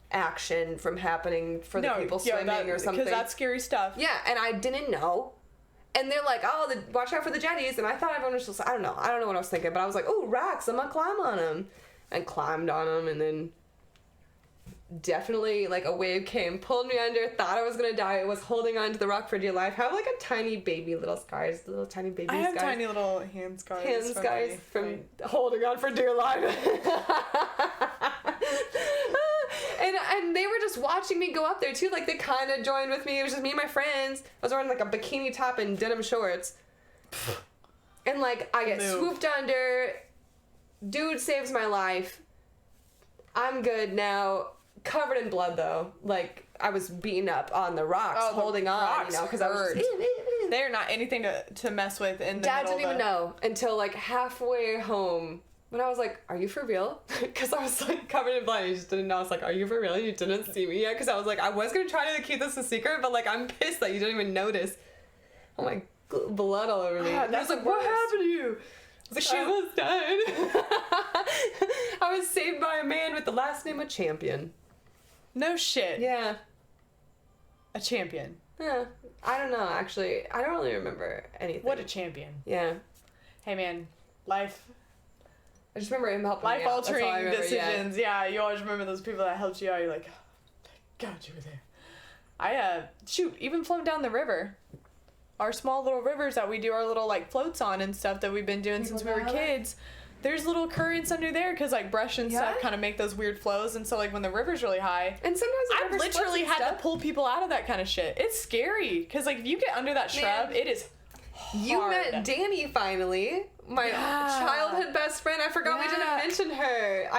action from happening for the people swimming or something. Because that's scary stuff. Yeah, and I didn't know. And they're like, oh, watch out for the jetties. And I thought everyone was just, I don't know what I was thinking, but I was like, oh, rocks, I'm gonna climb on them. And climbed on them, and then definitely like a wave came, pulled me under, thought I was gonna die. I was holding on to the rock for dear life. Have like a tiny baby little scars, little tiny baby scars. I have tiny little hand scars. Hand scars from holding on for dear life. and they were just watching me go up there too. Like they kind of joined with me. It was just me and my friends. I was wearing like a bikini top and denim shorts. And like I get swooped under. Dude saves my life. I'm good now. Covered in blood though. Like I was beaten up on the rocks, holding on, you know, because I was. They're not anything to mess with in the Dad middle didn't even know until like halfway home. When I was like, are you for real? Because I was like covered in blood. You just didn't know. I was like, are you for real? You didn't see me yet? Because I was like, I was going to try to keep this a secret, but like, I'm pissed that you didn't even notice. Oh my, blood all over me. God, I was like, what happened to you? I was like, she was died. I was saved by a man with the last name of Champion. No shit. Yeah. A champion. Yeah. I don't know, actually. I don't really remember anything. What a champion. Yeah. Hey man, life. I just remember him helping me out. Life-altering decisions. Yeah, you always remember those people that helped you out. You're like, oh, thank God you were there. Even floating down the river. Our small little rivers that we do our little, like, floats on and stuff that we've been doing since we were kids. There's little currents under there because, like, brush and stuff kind of make those weird flows. And so, like, when the river's really high... And sometimes I've literally had to pull people out of that kind of shit. It's scary. Because, like, if you get under that shrub, it is hard. You met Danny, finally. My childhood best friend. I forgot we didn't mention her.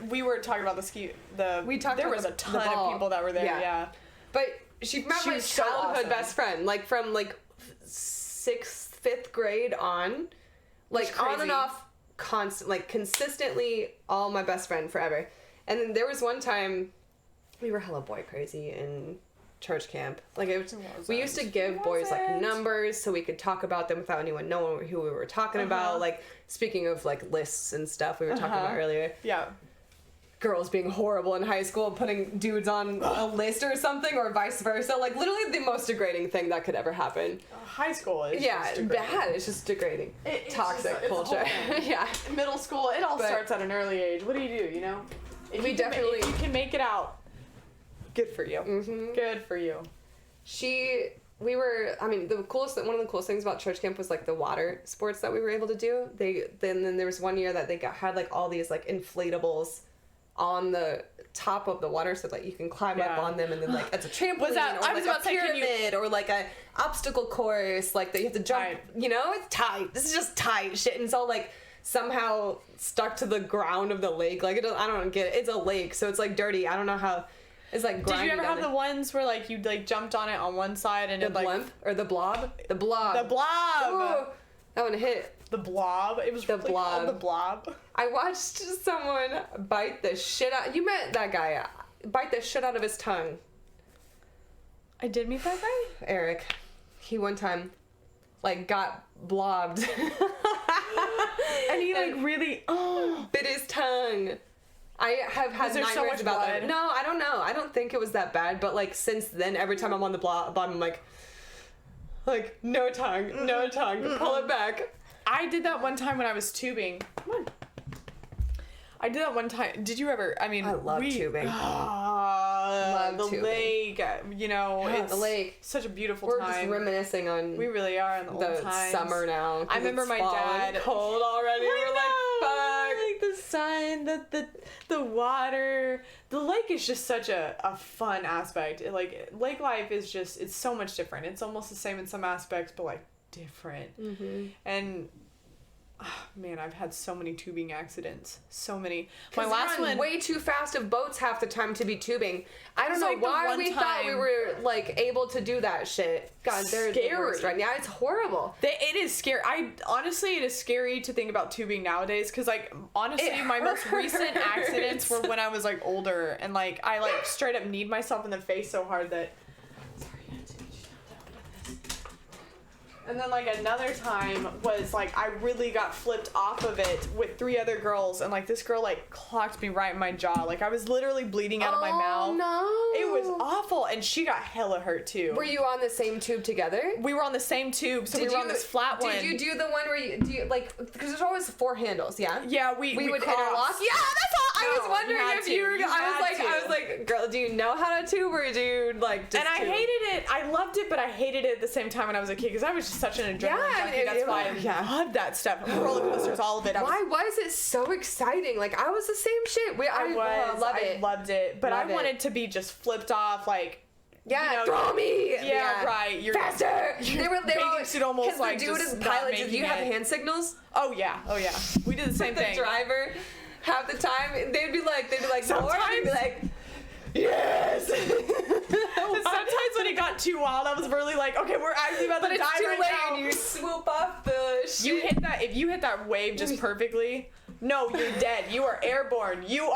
We were talking about the ski... There was a ton of people that were there, yeah. But she met my childhood best friend. Like, from, like, 6th, 5th grade on. Like, on and off... consistently all my best friend forever. And then there was one time we were hella boy crazy in church camp. Like we used to give boys like numbers so we could talk about them without anyone knowing who we were talking about. Like speaking of like lists and stuff we were talking about earlier. Yeah. Girls being horrible in high school, putting dudes on a list or something, or vice versa. Like literally the most degrading thing that could ever happen. High school is bad. It's just degrading. Toxic culture. Yeah. Middle school, it all starts at an early age. What do, you know? If you can make it out, good for you. Mm-hmm. Good for you. One of the coolest things about church camp was like the water sports that we were able to do. Then there was one year that they had like all these like inflatables on the top of the water so that you can climb up on them, and then like it's a trampoline or a pyramid or like a obstacle course like that you have to jump. You know, it's tight. This is just tight shit, and it's all like somehow stuck to the ground of the lake. Like I don't get it. It's a lake, so it's like dirty. I don't know how. It's like. Did you ever have the ones where like you like jumped on it on one side and it like blimp or the blob? The blob. Ooh, that one hit. The blob. It was the blob. The blob. I watched someone bite the shit out. You met that guy. Bite the shit out of his tongue. I did meet that guy? Eric. He one time, like, got blobbed. And he, like, really, bit his tongue. I have had nightmares about that. No, I don't know. I don't think it was that bad. But, like, since then, every time I'm on the blob, I'm like, no tongue. Pull it back. I did that one time when I was tubing. Come on. I did that one time. Did you ever? I love tubing. Love the tubing. Lake. You know, it's the lake. Such a beautiful time. We're just reminiscing on. We really are on the old times. Summer now. I remember my dad. Cold already. We're like, fuck. Like the sun, the water. The lake is just such a fun aspect. Like lake life is just, it's so much different. It's almost the same in some aspects, but like different. Mm-hmm. And man, I've had so many tubing accidents. So many. My last one way too fast of boats half the time to be tubing. I don't know why we thought we were like able to do that shit. God, they're scary right now. It's horrible. It is scary. It is scary to think about tubing nowadays because like honestly, my most recent accidents were when I was like older and like I like straight up kneed myself in the face so hard that. And then, like, another time was, like, I really got flipped off of it with 3 other girls. And, like, this girl, like, clocked me right in my jaw. Like, I was literally bleeding out of my mouth. No. It was awful. And she got hella hurt, too. Were you on the same tube together? We were on the same tube. So we were on this flat one. Did you do the one where you like, because there's always 4 handles, yeah? Yeah, we would interlock. Yeah, that's all. I was wondering if you were, I was like, girl, do you know how to tube or do you, like, just And I hated it. I loved it, but I hated it at the same time when I was a kid because I was such an adrenaline Yeah, junkie. That's why I love that stuff. Roller coasters, all of it. Why was it so exciting? Like, I was the same shit. I loved it. But I wanted to be just flipped off, like, throw me! Yeah, right. You're faster! They were almost like the dude just as not pilot, making did you have hand signals? Oh yeah. We did the same thing. The driver, half the time, they'd be like, sometimes, more, and be like, yes! Sometimes when it got too wild, I was really like, okay, we're actually about to die right now. And you swoop off the shit. If you hit that wave just perfectly, no, you're dead. You are airborne. Your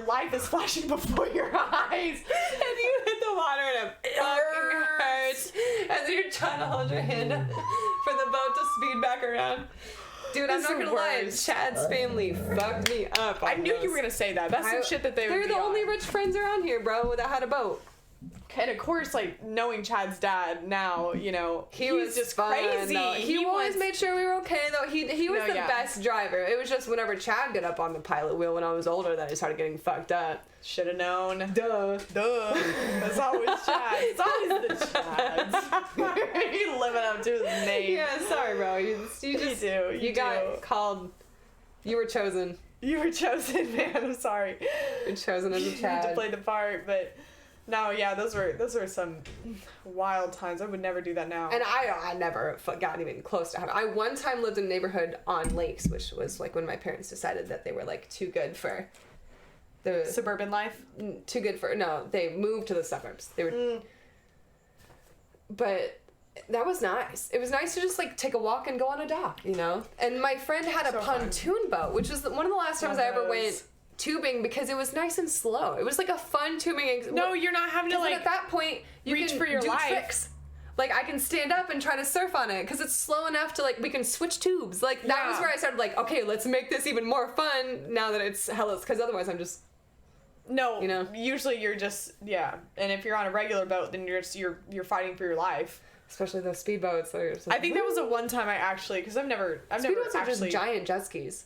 life is flashing before your eyes. And you hit the water and it fucking hurts. And then you're trying to hold your hand for the boat to speed back around. Dude, I'm not gonna lie, Chad's family fucked me up. I knew you were gonna say that. That's some shit that they're the only rich friends around here, bro, that had a boat. And of course, like, knowing Chad's dad now, he's was just fun, crazy. Though. He always made sure we were okay, though. He was the best driver. It was just whenever Chad got up on the pilot wheel when I was older that I started getting fucked up. Should have known. Duh. That's always Chad. It's always the Chads. He living up to his name. Yeah, sorry, bro. You got called. You were chosen. You were chosen, man. I'm sorry. You're chosen as a Chad. You had to play the part, but no, yeah, those were some wild times. I would never do that now. And I never got even close to having. I one time lived in a neighborhood on lakes, which was like when my parents decided that they were like too good for the suburban life. They moved to the suburbs. They were, but that was nice. It was nice to just like take a walk and go on a dock, And my friend had a pontoon boat, which was one of the last times I ever went tubing because it was nice and slow. It was like a fun tubing. No, you're not having to like. At that point, you reach can for your do life. Tricks. Like I can stand up and try to surf on it because it's slow enough to like we can switch tubes. Like that was where I started like, okay, let's make this even more fun now that it's hella. Because otherwise, I'm just. No, usually you're just and if you're on a regular boat, then you're fighting for your life. Especially those speedboats. I think that was the one time I actually, because I've never speedboats actually. Are just giant jet skis.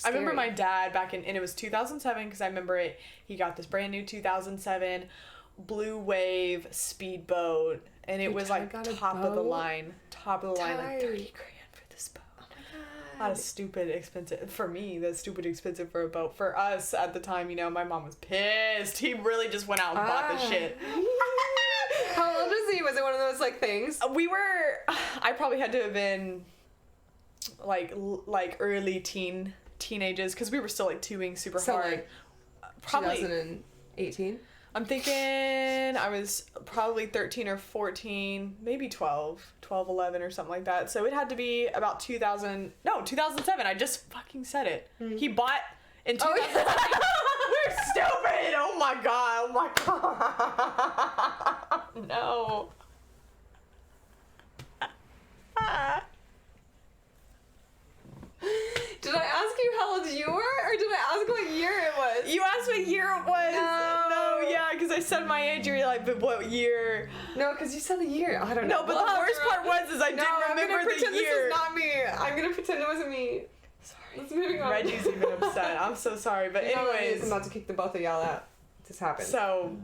I remember my dad and it was 2007 because I remember it. He got this brand new 2007 Blue Wave speedboat, and it was like top of the line, like 30 grand for this boat. That's stupid expensive for me. That's stupid expensive for a boat. For us at the time, my mom was pissed. He really just went out and bought the shit. How old was he? Was it one of those like things? I probably had to have been like early teenagers because we were still like tubing super hard. Like, probably 2018. I'm thinking I was probably 13 or 14, maybe 12, 11 or something like that. So it had to be about 2007. I just fucking said it. Mm-hmm. He bought in 2007. We're stupid. Oh my god. No. Did I ask you how old you were, or did I ask what year it was? You asked what year it was. No, yeah, because I said my age. You're like, but what year? No, because you said the year. I don't know. No, but the worst part was I didn't remember the year. This is not me. I'm gonna pretend it wasn't me. Sorry. Let's moving on. Reggie's even upset. I'm so sorry, but anyways, I'm about to kick the both of y'all out. This happened. So.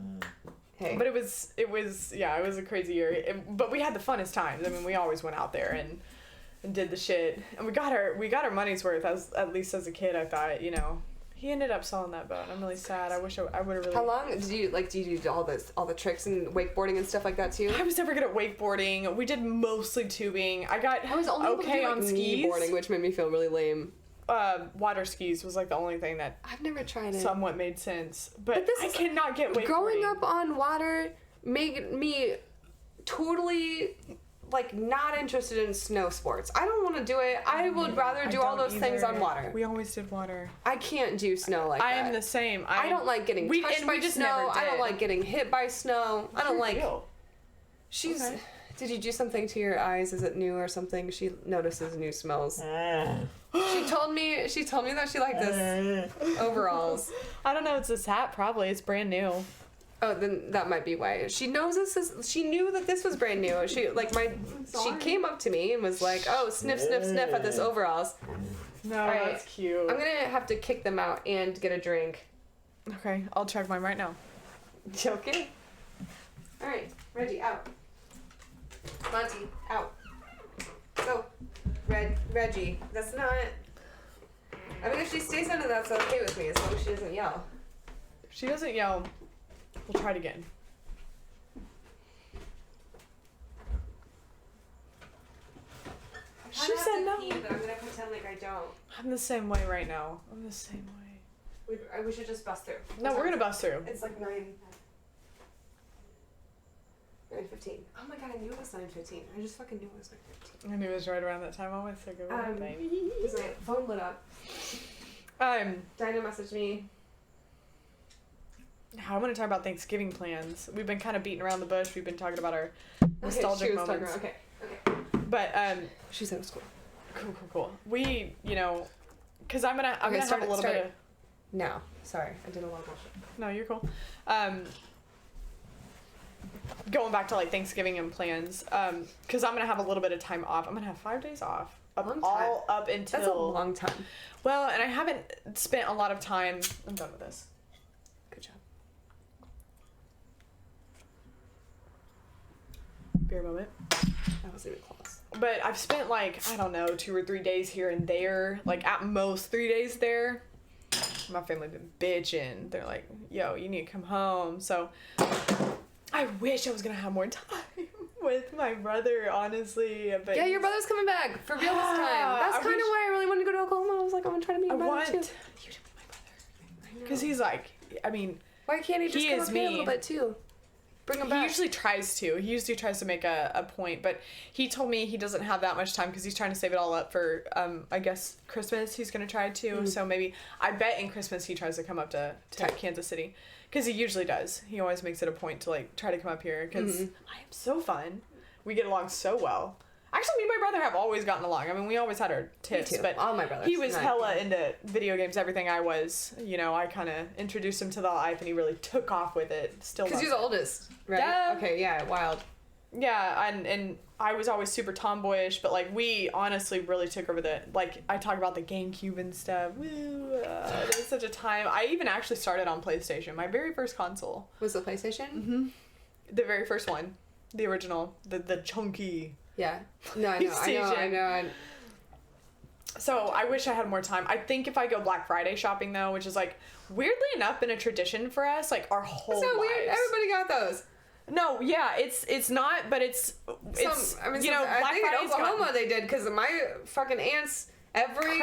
Hey. But it was a crazy year. But we had the funnest times. I mean, we always went out there and did the shit, and we got our money's worth. At least as a kid, I thought, he ended up selling that boat. I'm really sad. I wish I would have really. How long did you do all the tricks and wakeboarding and stuff like that too? I was never good at wakeboarding. We did mostly tubing. I was only okay on skis. Kneeboarding, which made me feel really lame. Water skis was like the only thing that I've never tried it. Somewhat made sense, but I cannot get wakeboarding. Growing up on water made me totally like not interested in snow sports. I don't want to do it. I would rather do all those things on water. We always did water. I can't do snow like that. I am the same. I don't like getting touched by snow. I don't like getting hit by snow. I don't like. She's. Okay. Did you do something to your eyes? Is it new or something? She notices new smells. She told me that she liked this overalls. I don't know. It's this hat. Probably it's brand new. Oh, then that might be why. She knows she knew that this was brand new. She came up to me and was like, "Oh, sniff, sniff, sniff at this overalls." No, right. That's cute. I'm gonna have to kick them out and get a drink. Okay, I'll check mine right now. Okay. All right, Reggie, out. Monty, out. Go. Reggie. That's not... I mean, if she stays under, that's okay with me, as long as she doesn't yell. If she doesn't yell, we'll try it again. She said no. But I'm gonna pretend like I don't. I'm the same way right now. I'm the same way. We should just bust through. No, we're gonna bust through. It's like 9:15. Oh my god, I knew it was 9:15. I just fucking knew it was 9:15. I knew it was right around that time. I was like, baby. Because my phone lit up. Dinah messaged me. I want to talk about Thanksgiving plans. We've been kind of beating around the bush. We've been talking about our nostalgic moments. Okay. But she said it was cool. Cool. We, because I'm gonna have a little bit of. No, sorry, I did a lot of bullshit. No, you're cool. Going back to like Thanksgiving and plans, because I'm gonna have a little bit of time off. I'm gonna have 5 days off. Up until. That's a long time. Well, and I haven't spent a lot of time. I'm done with this. Good job. Beer moment. That was even close. But I've spent 2 or 3 days here and there, at most 3 days there. My family been bitching. They're like, yo, you need to come home. So I wish I was gonna have more time with my brother, honestly. But yeah, your brother's coming back for real this time. That's kind of why I really wanted to go to Oklahoma. I was like, I'm gonna try to meet your brother too. You to meet my brother. Because he's why can't he just come up here a little bit too? Bring him back. He usually tries to make a point, but he told me he doesn't have that much time because he's trying to save it all up for, I guess, Christmas he's going to try to. Mm-hmm. So maybe, I bet in Christmas he tries to come up to Kansas City. Because he usually does. He always makes it a point to, try to come up here because I am so fun. We get along so well. Actually, me and my brother have always gotten along. I mean, we always had our tiffs, but all my brothers. He was hella into video games, everything I was. I kind of introduced him to the life, and he really took off with it. Still, because you're the oldest, right? Yeah. Okay, yeah, wild. Yeah, and I was always super tomboyish, but we honestly really took over I talk about the GameCube and stuff. Woo! It was such a time. I even actually started on PlayStation. My very first console was the PlayStation. Mm-hmm. The very first one, the original, the chunky. Yeah. No, I know. So I wish I had more time. I think if I go Black Friday shopping though, which is weirdly enough been a tradition for us, our whole lives. So weird. Everybody got those. No, yeah, it's not, but it's Black Friday's in Oklahoma they did because my fucking aunts every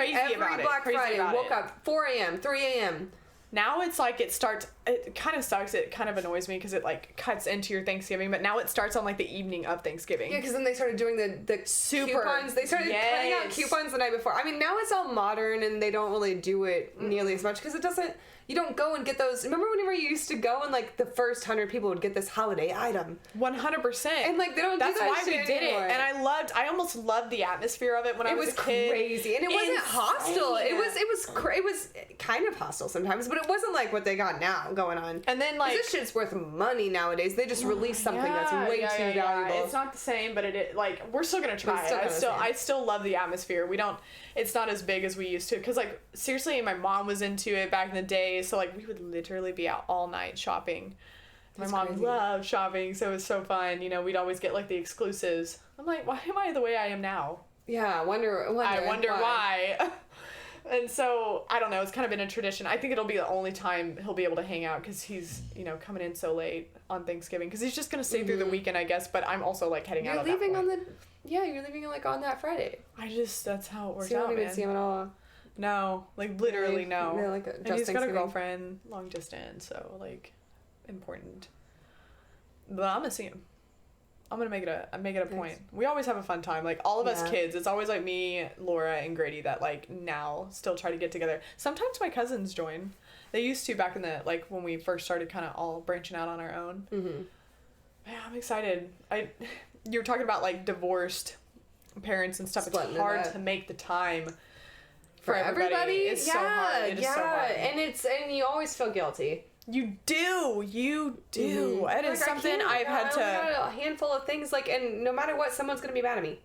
Black Friday woke up 4 a.m., 3 a.m. Now it's it starts, it kind of sucks, it kind of annoys me because it cuts into your Thanksgiving, but now it starts on the evening of Thanksgiving. Yeah, because then they started doing the coupons. They started cutting out coupons the night before. I mean, now it's all modern and they don't really do it nearly as much because it doesn't, you don't go and get those. Remember whenever you used to go and the first 100 people would get this holiday item? 100%. And they don't do that shit anymore. That's why we did it. And I almost loved the atmosphere of it when I was a kid. It was crazy. And it wasn't hostile. It was kind of hostile sometimes, but it wasn't like what they got now going on. And then this shit's worth money nowadays. They just release something that's way too valuable. It's not the same, but we're still gonna try it. I still love the atmosphere. It's not as big as we used to, because seriously, my mom was into it back in the day, so we would literally be out all night shopping. My mom loved shopping, so it was so fun. We'd always get the exclusives. I'm why am I the way I am now? Yeah, I wonder why. And so, I don't know, it's kind of been a tradition. I think it'll be the only time he'll be able to hang out because he's, coming in so late on Thanksgiving. Because he's just going to stay through the weekend, I guess, but I'm also, heading out at that point. You're leaving on that Friday. That's how it works out, man. So you don't even see him at all? No, literally no. Yeah, and he's got a girlfriend, long distance, so, important. But I'm going to see him. I'm gonna make it a point. We always have a fun time. All of us kids, it's always me, Laura, and Grady that now still try to get together. Sometimes my cousins join. They used to back in the when we first started kind of all branching out on our own. Mm-hmm. Yeah, I'm excited. You were talking about divorced parents and stuff. Splitting it's hard to make the time for everybody. It's so hard. It is so hard. And you always feel guilty. You do. Mm-hmm. It is something I've had to. I got a handful of things and no matter what, someone's gonna be mad at me.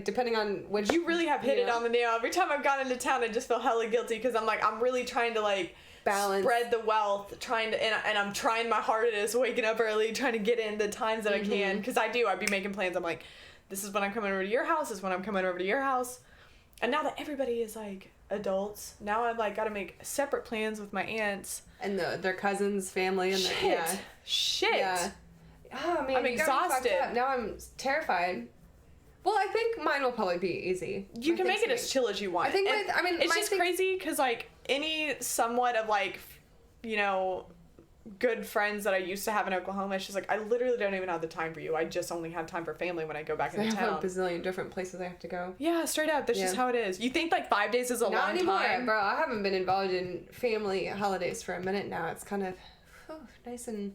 Depending on you really have hit it on the nail. Every time I've gone into town, I just feel hella guilty because I'm really trying to balance. Spread the wealth, trying to, and I'm trying my hardest, waking up early, trying to get in the times that I can, because I'd be making plans. I'm like, this is when I'm coming over to your house, this is when I'm coming over to your house. And now that everybody is, like, adults, now I've, like, got to make separate plans with my aunts. And their cousins, family, and Shit. Yeah. Oh, man, I'm exhausted. Now I'm terrified. Well, I think mine will probably be easy. You can make it as chill as you want. I think it's just crazy because, like, any somewhat of, like, you know, good friends that I used to have in Oklahoma, it's just like, I literally don't even have the time for you. I just only have time for family when I go back into town. I have a bazillion different places I have to go. Yeah, straight up. That's just how it is. You think, like, 5 days is a long time? Not anymore, bro. I haven't been involved in family holidays for a minute now. It's kind of nice and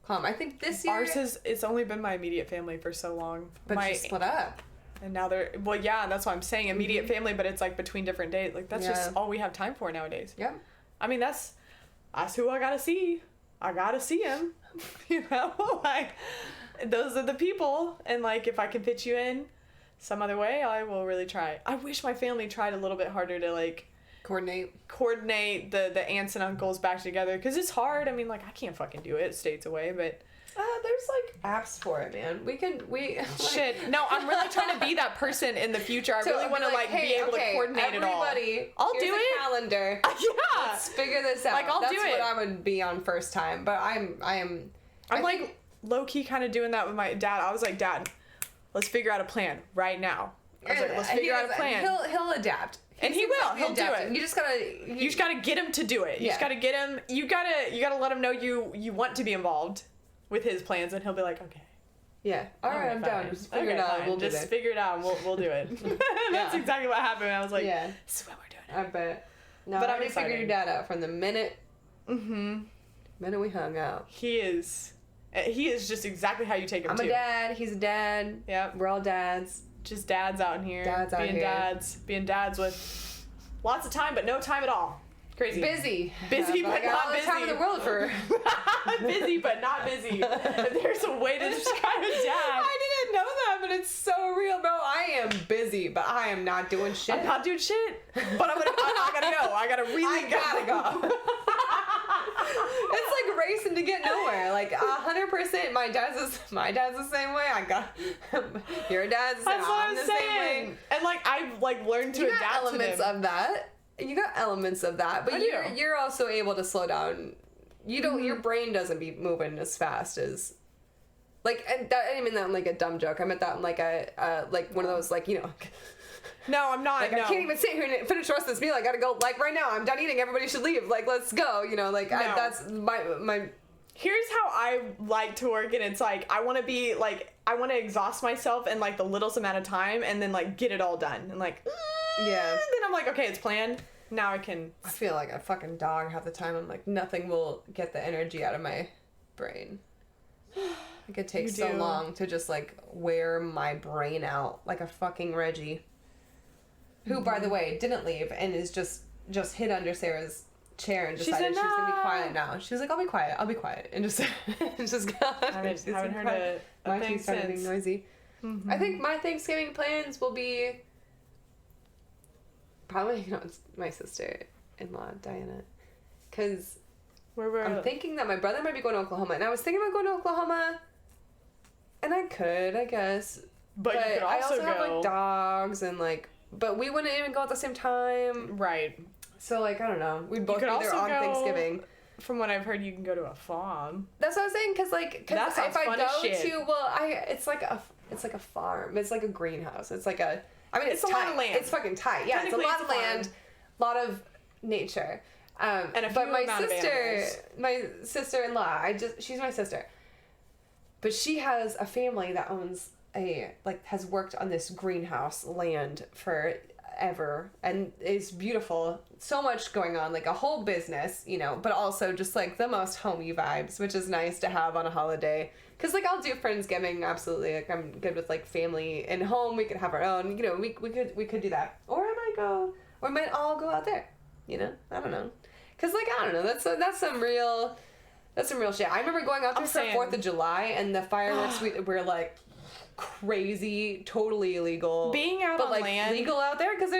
calm. I think this year... It's only been my immediate family for so long. But you split up. And now they're... Well, yeah, that's what I'm saying. Immediate family, but it's, like, between different days. Like, that's just all we have time for nowadays. Yep. I mean, that's who I gotta see. I gotta see him. You know? Like, those are the people. And, like, if I can fit you in some other way, I will really try. I wish my family tried a little bit harder to, like... Coordinate the aunts and uncles back together. Because it's hard. I mean, like, I can't fucking do it states away, but... There's, like, apps for it, man. Shit. No, I'm really trying to be that person in the future. I really want to, like, be able to coordinate it all. I'll do it. Calendar. Yeah. Let's figure this out. Like, I'll do it. That's what I would be on first time. But I'm like, low-key kind of doing that with my dad. I was like, Dad, let's figure out a plan right now. I was like, let's figure out a plan. He'll adapt. And he will. He'll do it. You just gotta get him to do it. You just gotta get him. You gotta let him know you want to be involved with his plans, and he'll be like, okay. Yeah. All right, I'm down. Just figure it out. We'll do it. Just figure it out. And we'll do it. That's exactly what happened. I was like, this is what we're doing. I bet. No, but I already figured your dad out from the minute. Minute we hung out. He is just exactly how you take him. I'm a dad. He's a dad. Yep. We're all dads. Just dads out here. Being dads with lots of time, but no time at all. Crazy. Busy, but not busy. All the time in the world for busy, but not busy. There's a way to describe a dad. I didn't know that, but it's so real, bro. I am busy, but I am not doing shit. I'm not doing shit, but I gotta go. I gotta go. It's like racing to get nowhere. Like 100%. My dad's the same way. Your dad's the same. That's what I'm saying. Same way. And like I've like learned to adapt elements to them. of that. You got elements of that, but you're also able to slow down. You don't. Your brain doesn't be moving as fast as, like, and that, I didn't mean that in like a dumb joke. I meant that in like a like one of those, like, you know. No, I'm not. Like, I can't even sit here and finish the rest of this meal. I gotta go. Like right now, I'm done eating. Everybody should leave. Like, let's go. You know, like that's my. Here's how I like to work, and it's like I want to be like I want to exhaust myself in like the littlest amount of time, and then like get it all done, and like then I'm like, okay, it's planned. Now I can. I feel like a fucking dog half the time. I'm like, nothing will get the energy out of my brain. Like, it takes so long to just like wear my brain out like a fucking Reggie. Who, by the way, didn't leave and is just hid under Sarah's chair and decided she was gonna be quiet now. She was like, I'll be quiet, and just gone. I haven't heard a thing started being noisy. I think my Thanksgiving plans will be probably with my sister-in-law Diana, because I'm thinking that my brother might be going to Oklahoma, and I was thinking about going to Oklahoma, and I could, I guess, but you could also I also have like dogs and like. But we wouldn't even go at the same time. Right. So, like, I don't know. We'd both be there on Thanksgiving. From what I've heard, you can go to a farm. That's what I was saying, because, like, if I go it's like a farm. It's like a greenhouse. It's like a, I mean, it's a lot of land. It's fucking tight. Yeah, it's a lot of land, a lot of nature. And a few but my sister-in-law, she's my sister. But she has a family that owns has worked on this greenhouse land forever, and it's beautiful. So much going on, like a whole business, you know, but also just like the most homey vibes, which is nice to have on a holiday. Cause like I'll do Friendsgiving, absolutely. Like I'm good with like family and home. We could have our own, you know, we could do that. Or we might all go out there, you know? I don't know. Cause like, I don't know, that's some real shit. I remember going out there for 4th of July and the fireworks were like crazy, totally illegal. Being out on like, land, legal out there because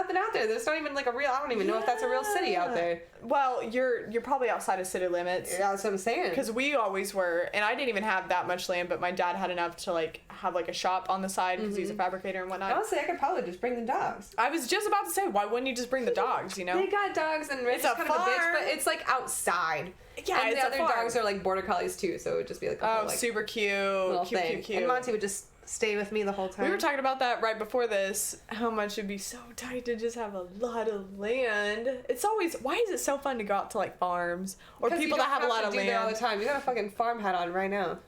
nothing out there. There's not even like a real. I don't even know if that's a real city out there. Well, you're probably outside of city limits. Yeah, that's what I'm saying. Because we always were, and I didn't even have that much land, but my dad had enough to like have like a shop on the side because he's a fabricator and whatnot. Honestly, I could probably just bring the dogs. I was just about to say, why wouldn't you just bring the dogs? You know, They got dogs, and Rich is kind of a bitch, but it's like outside. Yeah, and it's the a other farm. dogs are like border collies too, so it would just be like a whole, like, super cute, little thing. cute. And Monty would just stay with me the whole time. We were talking about that right before this, how much it'd be so tight to just have a lot of land. It's always, why is it so fun to go out to like farms or people that have a lot of land? All the time. You got a fucking farm hat on right now.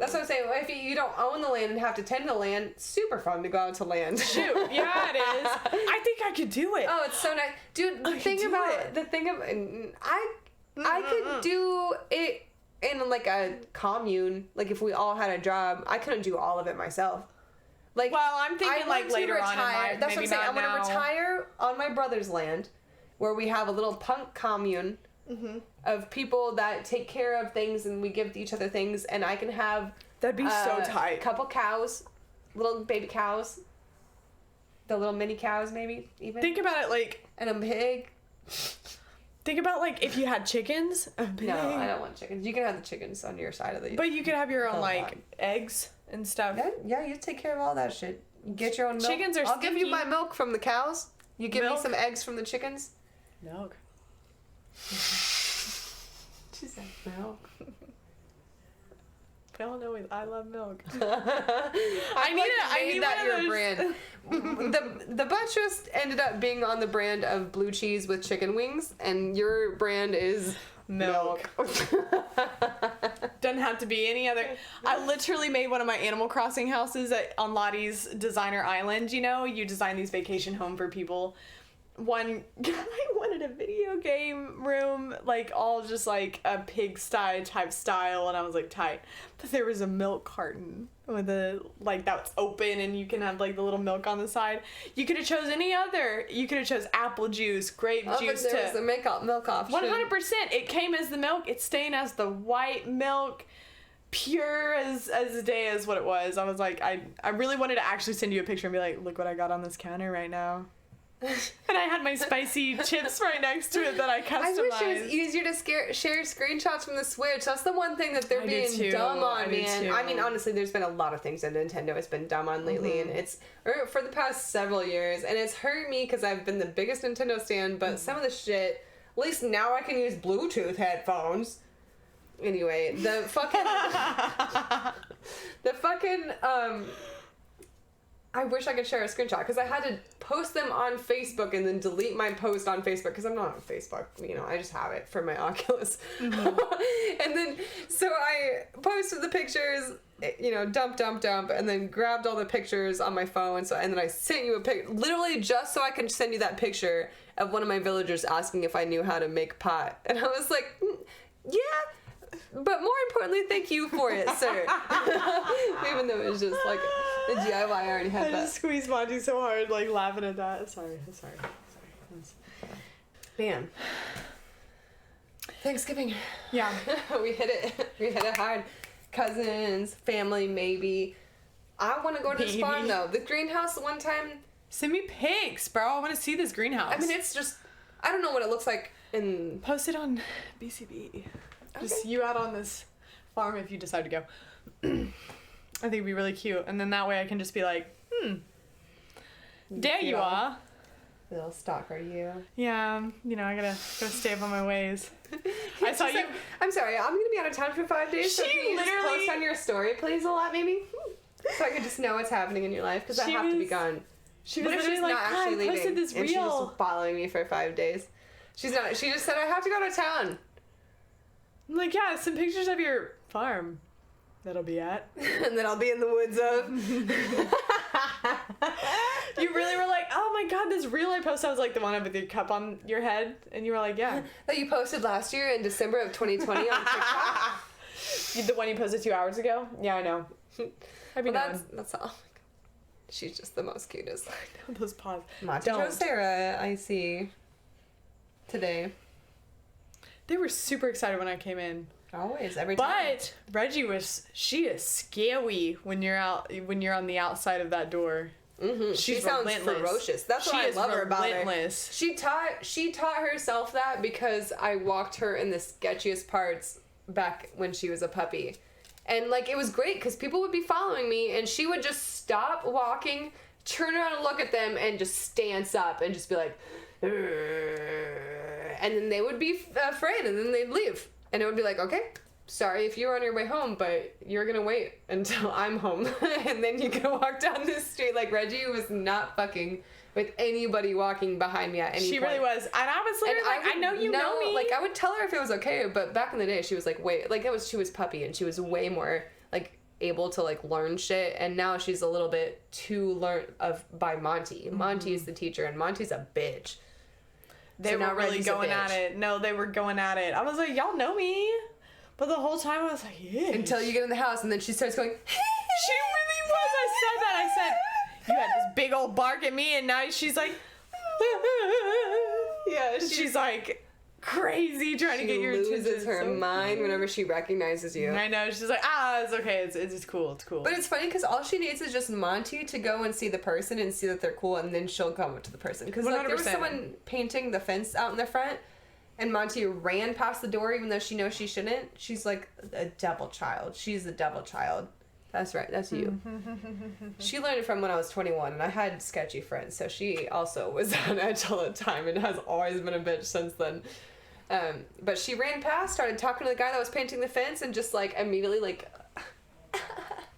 That's what I'm saying. If you don't own the land and have to tend the land, super fun to go out to land. Shoot, yeah, it is. I think I could do it. Oh, it's so nice, dude. I could do it in like a commune. Like if we all had a job, I couldn't do all of it myself. Like, well, I'm thinking like later on in life. That's what I'm saying. I want now. to retire on my brother's land, where we have a little punk commune of people that take care of things, and we give each other things, and I can have that'd be so tight. Couple cows, little baby cows, the little mini cows, maybe even. Think about it like, and a pig. Think about like if you had chickens. No, I don't want chickens. You can have the chickens on your side of the. But you could have your own like eggs and stuff. Yeah, you take care of all that shit. You get your own milk. Chickens are. I'll give you my milk from the cows. You give me some eggs from the chickens. Milk. She said milk. We all know I love milk. I need that your brand. The buttress ended up being on the brand of blue cheese with chicken wings, and your brand is milk. Doesn't have to be any other. I literally made one of my Animal Crossing houses on Lottie's Designer Island. You know, you design these vacation home for people. One guy wanted a video game room, like all just like a pigsty type style, and I was like, tight. But there was a milk carton with a like that's open, and you can have like the little milk on the side. You could have chose any other. You could have chose apple juice, grape juice. But there was the milk option. 100%. It came as the milk. It's staying as the white milk. Pure as a day as what it was. I was like, I really wanted to actually send you a picture and be like, look what I got on this counter right now. And I had my spicy chips right next to it that I customized. I wish it was easier to share screenshots from the Switch. That's the one thing that they're being dumb on, man. I mean, honestly, there's been a lot of things that Nintendo has been dumb on lately, and it's for the past several years, and it's hurt me because I've been the biggest Nintendo stan, but some of the shit, at least now I can use Bluetooth headphones. Anyway, the fucking I wish I could share a screenshot because I had to post them on Facebook and then delete my post on Facebook because I'm not on Facebook. You know, I just have it for my Oculus. And then, so I posted the pictures, you know, dump, and then grabbed all the pictures on my phone. And then I sent you a pic, literally just so I can send you that picture of one of my villagers asking if I knew how to make pot. And I was like, yeah. But more importantly, thank you for it, sir. Even though it was just like a DIY, I already had that. I just squeezed Monty so hard, like laughing at that. Sorry. Man. Thanksgiving. Yeah. We hit it hard. Cousins, family, maybe. I want to go to this farm, though. The greenhouse, one time. Send me pics, bro. I want to see this greenhouse. I mean, it's just, I don't know what it looks like in... Post it on BCB. Just you out on this farm if you decide to go. I think it'd be really cute. And then that way I can just be like, there you are. Little stalker, you. Yeah, you know, I gotta stay up on my ways. I saw you. I'm sorry, I'm gonna be out of town for 5 days. So can you just post on your story, please, a lot, maybe? So I could just know what's happening in your life, because I have to be gone. She was literally like, not actually leaving, posted this and she's just following me for 5 days. She's not. She just said, I have to go to town. I'm like, yeah, some pictures of your farm that'll be at. And then I'll be in the woods of. You really were like, oh my god, this reel I posted was like the one with your cup on your head. And you were like, yeah. That you posted last year in December of 2020 on TikTok? The one you posted 2 hours ago? Yeah, I know. That's all. She's just the most cutest. I know, those paws. Sarah, I see today. They were super excited when I came in. Always, every time. But Reggie she is scary when you're on the outside of that door. Mm-hmm. She sounds relentless. ferocious. That's what I love her about her. She taught herself that because I walked her in the sketchiest parts back when she was a puppy. And, like, it was great because people would be following me and she would just stop walking, turn around and look at them and just stance up and just be like, "Urgh." And then they would be afraid and then they'd leave. And it would be like, okay, sorry if you're on your way home, but you're gonna wait until I'm home. And then you can walk down the street. Like, Reggie was not fucking with anybody walking behind me at any point. She really was. And I was literally like, I know you know me. Like, I would tell her if it was okay, but back in the day, she was like, wait, like, she was puppy, and she was way more, like, able to, like, learn shit, and now she's a little bit too learned by Monty. Mm-hmm. Monty's the teacher, and Monty's a bitch. They were really going at it. No, they were going at it. I was like, y'all know me. But the whole time I was like, yeah. Until you get in the house, and then she starts going, she really was. I said that. I said, you had this big old bark at me, and now she's like, yeah, she's like crazy trying to get your attention. She loses her mind whenever she recognizes you. I know. She's like, it's okay. It's cool. It's cool. But it's funny because all she needs is just Monty to go and see the person and see that they're cool, and then she'll come up to the person. Because, like, there was someone painting the fence out in the front, and Monty ran past the door even though she knows she shouldn't. She's like a devil child. She's a devil child. That's right. That's you. She learned it from when I was 21, and I had sketchy friends, so she also was on edge all the time and has always been a bitch since then. But she ran past, started talking to the guy that was painting the fence, and just, like, immediately, like,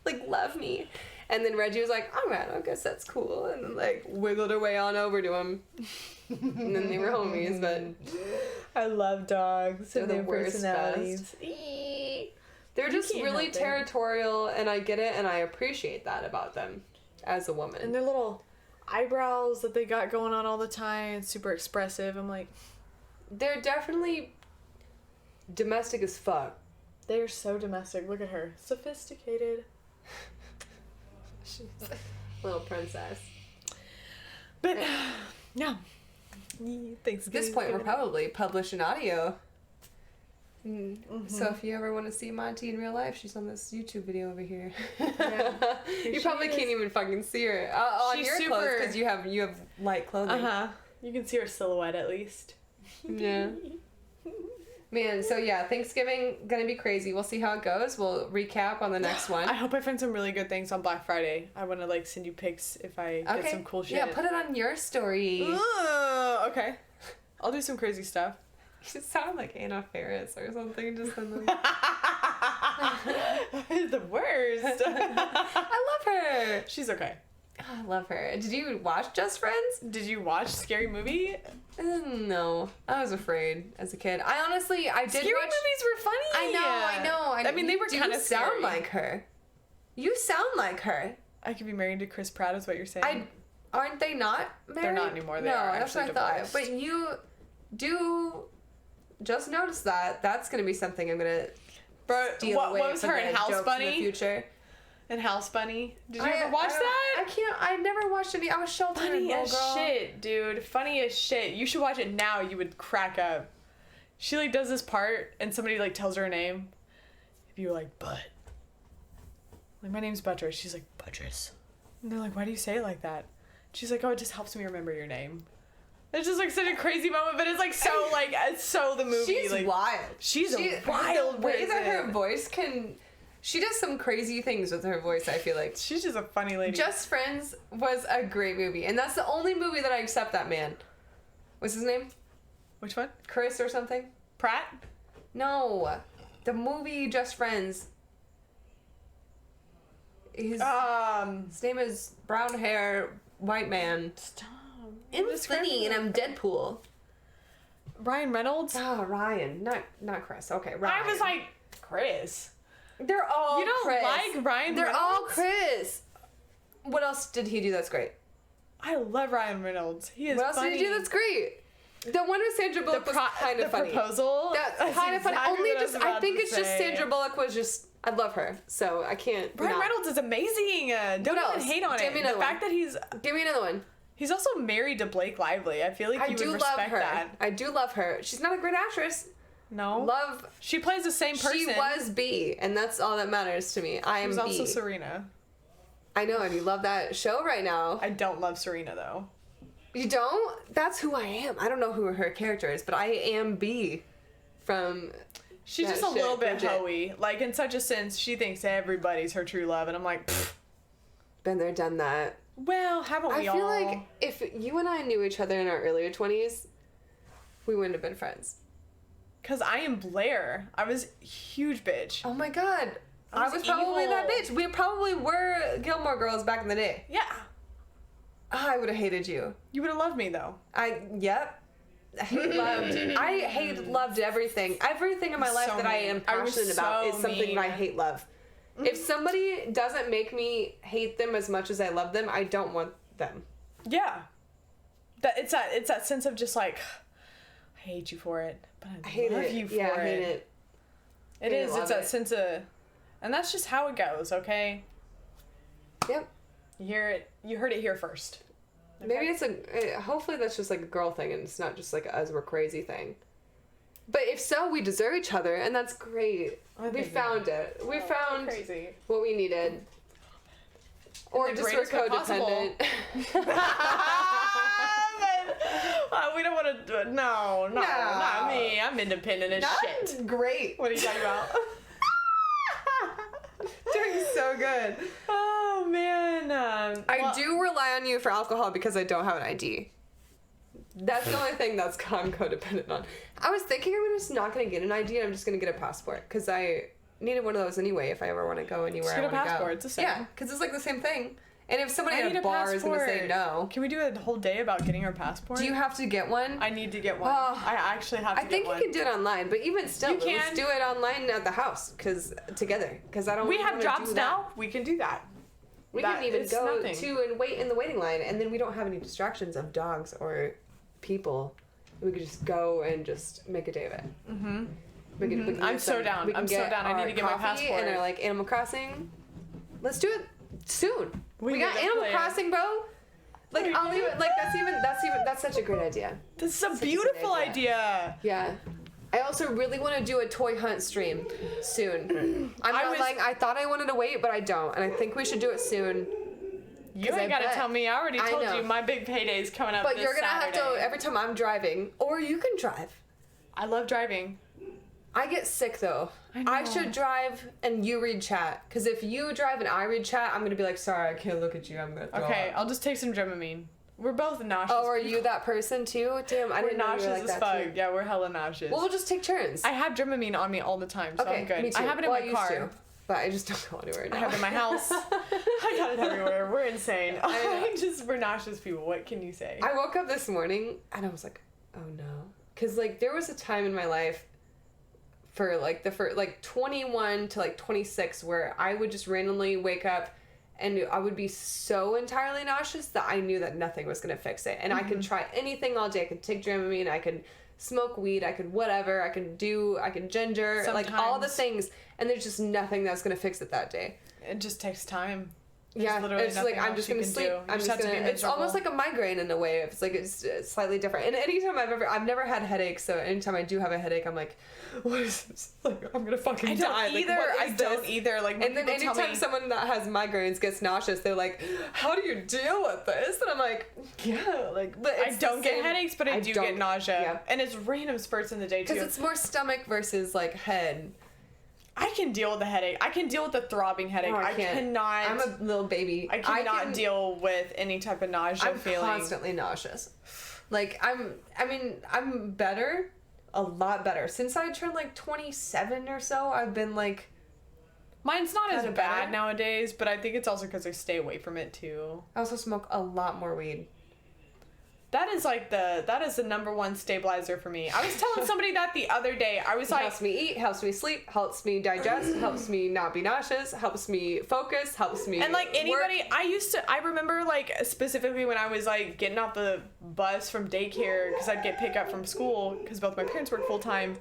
like, love me. And then Reggie was like, all right, I guess that's cool, and then, like, wiggled her way on over to him. And then they were homies, but... I love dogs. They're the worst personalities. They're just really territorial, and I get it, and I appreciate that about them as a woman. And their little eyebrows that they got going on all the time, it's super expressive. I'm like... They're definitely domestic as fuck. They're so domestic. Look at her. Sophisticated. She's a little princess. But, yeah. At this point, we're probably publishing audio. Mm-hmm. So if you ever want to see Monty in real life, she's on this YouTube video over here. Yeah. You probably can't even fucking see her on your clothes because you have light clothing. You can see her silhouette at least. Yeah. Man, so yeah, Thanksgiving gonna be crazy. We'll see how it goes. We'll recap on the next one. I hope I find some really good things on Black Friday. I want to, like, send you pics if I get some cool shit. Yeah, put it on your story. Okay. I'll do some crazy stuff. You sound like Anna Faris or something. Just in the... the worst. I love her. She's okay. I love her. Did you watch Just Friends? Did you watch Scary Movie? No. I was afraid as a kid. I did Scary watch... movies were funny. I know. I mean, they were kind of scary. You sound like her. You sound like her. I could be married to Chris Pratt is what you're saying. Aren't they not married? They're not anymore. They are that's what I divorced. thought. But you do... Just notice that. That's going to be something I'm going to steal away what was her in House Bunny? In the future. In House Bunny? Did you ever watch that? I never watched any. I was sheltered. Funny as shit, dude. Funny as shit. You should watch it now. You would crack up. She, like, does this part, and somebody, like, tells her name. If you were like, Bud. Like, my name's Buttress. She's like, Buttress. And they're like, why do you say it like that? She's like, oh, it just helps me remember your name. It's just, like, such a crazy moment, but it's, like, so, like, it's so the movie. She's like, wild. She's a wild The way that her voice can... She does some crazy things with her voice, I feel like. She's just a funny lady. Just Friends was a great movie, and that's the only movie that I accept that man. What's his name? Which one? Chris or something? Pratt? No. The movie Just Friends. His name is brown hair, white man. Stop. I'm funny, and I'm Deadpool. Ryan Reynolds? Oh, Ryan. Not Chris. Okay, Ryan. I was like, Chris. They're all You don't Chris. like Ryan They're Reynolds? all Chris. What else did he do that's great? I love Ryan Reynolds. He is funny. What else did he do that's great? The one with Sandra Bullock was kind of funny. The proposal? That's kind of funny. I think it's just Sandra Bullock was just... I love her, so I can't... Ryan Reynolds is amazing. Don't even hate on it. The fact that he's... Give me another one. He's also married to Blake Lively. I feel like you would respect that. I do love her. She's not a great actress. No. Love. She plays the same person. She was B, and that's all that matters to me. I am B. She was also Serena. I know, and you love that show right now. I don't love Serena though. You don't? That's who I am. I don't know who her character is, but I am B from... She's just a little bit hoey. Like, in such a sense, she thinks everybody's her true love, and I'm like, pfft. Been there, done that. Well, haven't we all? I feel like if you and I knew each other in our earlier 20s, we wouldn't have been friends. Because I am Blair. I was a huge bitch. Oh my god. I was probably that bitch. We probably were Gilmore Girls back in the day. Yeah. I would have hated you. You would have loved me, though. Yep. Loved everything. Everything in my life that I am passionate about is something that I hate love. If somebody doesn't make me hate them as much as I love them, I don't want them. Yeah. It's that sense of just like, I hate you for it, but I love you for it. I hate it. It is. It's that sense of, and that's just how it goes, okay? Yep. You hear it. You heard it here first. Okay? Maybe it's hopefully that's just like a girl thing and it's not just like a us we're crazy thing. But if so, we deserve each other and that's great. We found it. We found what we needed. Or just we're codependent. We don't want to do it. No, not me. I'm independent as shit. Great. What are you talking about? Doing so good. Oh, man. I do rely on you for alcohol because I don't have an ID. That's the only thing I'm codependent on. I was thinking I'm just not going to get an ID. I'm just going to get a passport because I needed one of those anyway if I ever want to go anywhere I want to go. Just get a passport. It's the same. Yeah, because it's like the same thing. And if somebody at a bar is going to say no. Can we do a whole day about getting our passport? Do you have to get one? I need to get one. I actually have to get one. I think you can do it online, but even still, let's do it online at the house together. Because I don't We have jobs now. We can do that. We can even go to and wait in the waiting line, and then we don't have any distractions of dogs or people. We could just go and just make a day of it. Mm-hmm. I'm so down. I'm so down. I need to get my passport. And our Animal Crossing. Let's do it soon. We got Animal Crossing, bro. Like I'll leave it. Like that's such a great idea. This is a beautiful idea. Yeah. I also really want to do a toy hunt stream soon. I'm not lying. I thought I wanted to wait, but I don't. And I think we should do it soon. You ain't got to tell me. I already told you my big payday's coming up this Saturday. But you're going to have to, every time I'm driving, or you can drive. I love driving. I get sick, though. I should drive and you read chat. Because if you drive and I read chat, I'm going to be like, sorry, I can't look at you. I'm going to throw up. I'll just take some Dramamine. We're both nauseous. Oh, are you that person, too? Damn, I didn't know you were like that, too. Yeah, we're hella nauseous. Well, we'll just take turns. I have Dramamine on me all the time, so I'm good. Me too. I have it in my car. Used to, but I just don't go anywhere now. I have it in my house. I got it everywhere. We're insane. We're nauseous people. What can you say? I woke up this morning, and I was like, oh, no. Because, like, there was a time in my life for, like, 21 to, 26 where I would just randomly wake up and I would be so entirely nauseous that I knew that nothing was going to fix it. And I could try anything all day. I could take Dramamine. I could smoke weed. I could whatever. I could ginger. Sometimes. Like, all the things. And there's just nothing that's going to fix it that day. It just takes time. It's like I'm just gonna sleep. It's almost like a migraine in a way. It's like it's slightly different. And anytime I've never had headaches, so anytime I do have a headache, I'm like, what is this? Like I'm gonna fucking die. I don't either. Like, and then anytime someone that has migraines gets nauseous, they're like, how do you deal with this? And I'm like, yeah, like. But I don't get headaches, but I do get nausea, and it's random spurts in the day too. Because it's more stomach versus like head. I can deal with the headache. I can deal with the throbbing headache. No, I cannot. I'm a little baby. I cannot deal with any type of nausea feeling. I'm constantly nauseous. Like, I'm better. A lot better. Since I turned, 27 or so, I've been, Mine's not as bad nowadays, but I think it's also because I stay away from it, too. I also smoke a lot more weed. That is the number one stabilizer for me. I was telling somebody that the other day. I was like, helps me eat, helps me sleep, helps me digest, helps me not be nauseous, helps me focus, helps me. And anybody, I remember specifically when I was getting off the bus from daycare because I'd get picked up from school because both my parents work full time,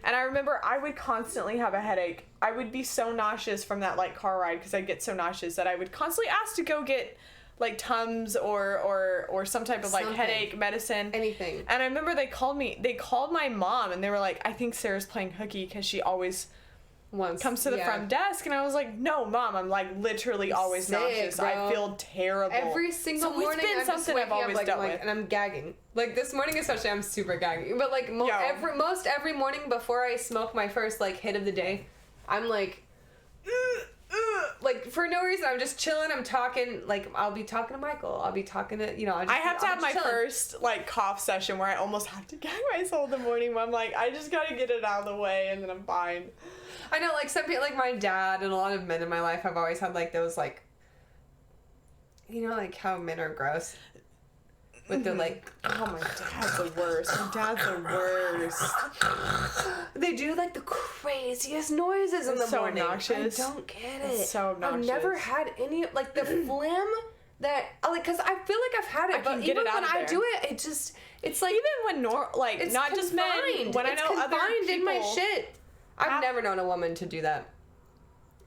and I remember I would constantly have a headache. I would be so nauseous from that car ride because I'd get so nauseous that I would constantly ask to go get Tums or some type of headache medicine. Anything. And I remember they called my mom and they were like, I think Sarah's playing hooky because she always comes to the front desk, and I was like, no, Mom, I'm like literally always nauseous. Bro. I feel terrible. Every single morning, it's been something I've always dealt with. and I'm gagging. Like this morning especially, I'm super gagging. But like every morning before I smoke my first like hit of the day, I'm like, like for no reason. I'm just chilling. I'm talking. Like I'll be talking to Michael. I'll be talking to I have to have my first like cough session where I almost have to gag myself in the morning. Where I'm like, I just gotta get it out of the way, and then I'm fine. I know, like some people, like my dad and a lot of men in my life have always had like those like, like how men are gross. With the like, oh my dad's the worst. My dad's the worst. They do like the craziest noises in the morning. Obnoxious. I don't get it. It's so obnoxious. I've never had any like the phlegm that like because I feel like I've had it, but even when I do it, it's like even when it's not just men. When I know other people in my shit. I've never known a woman to do that.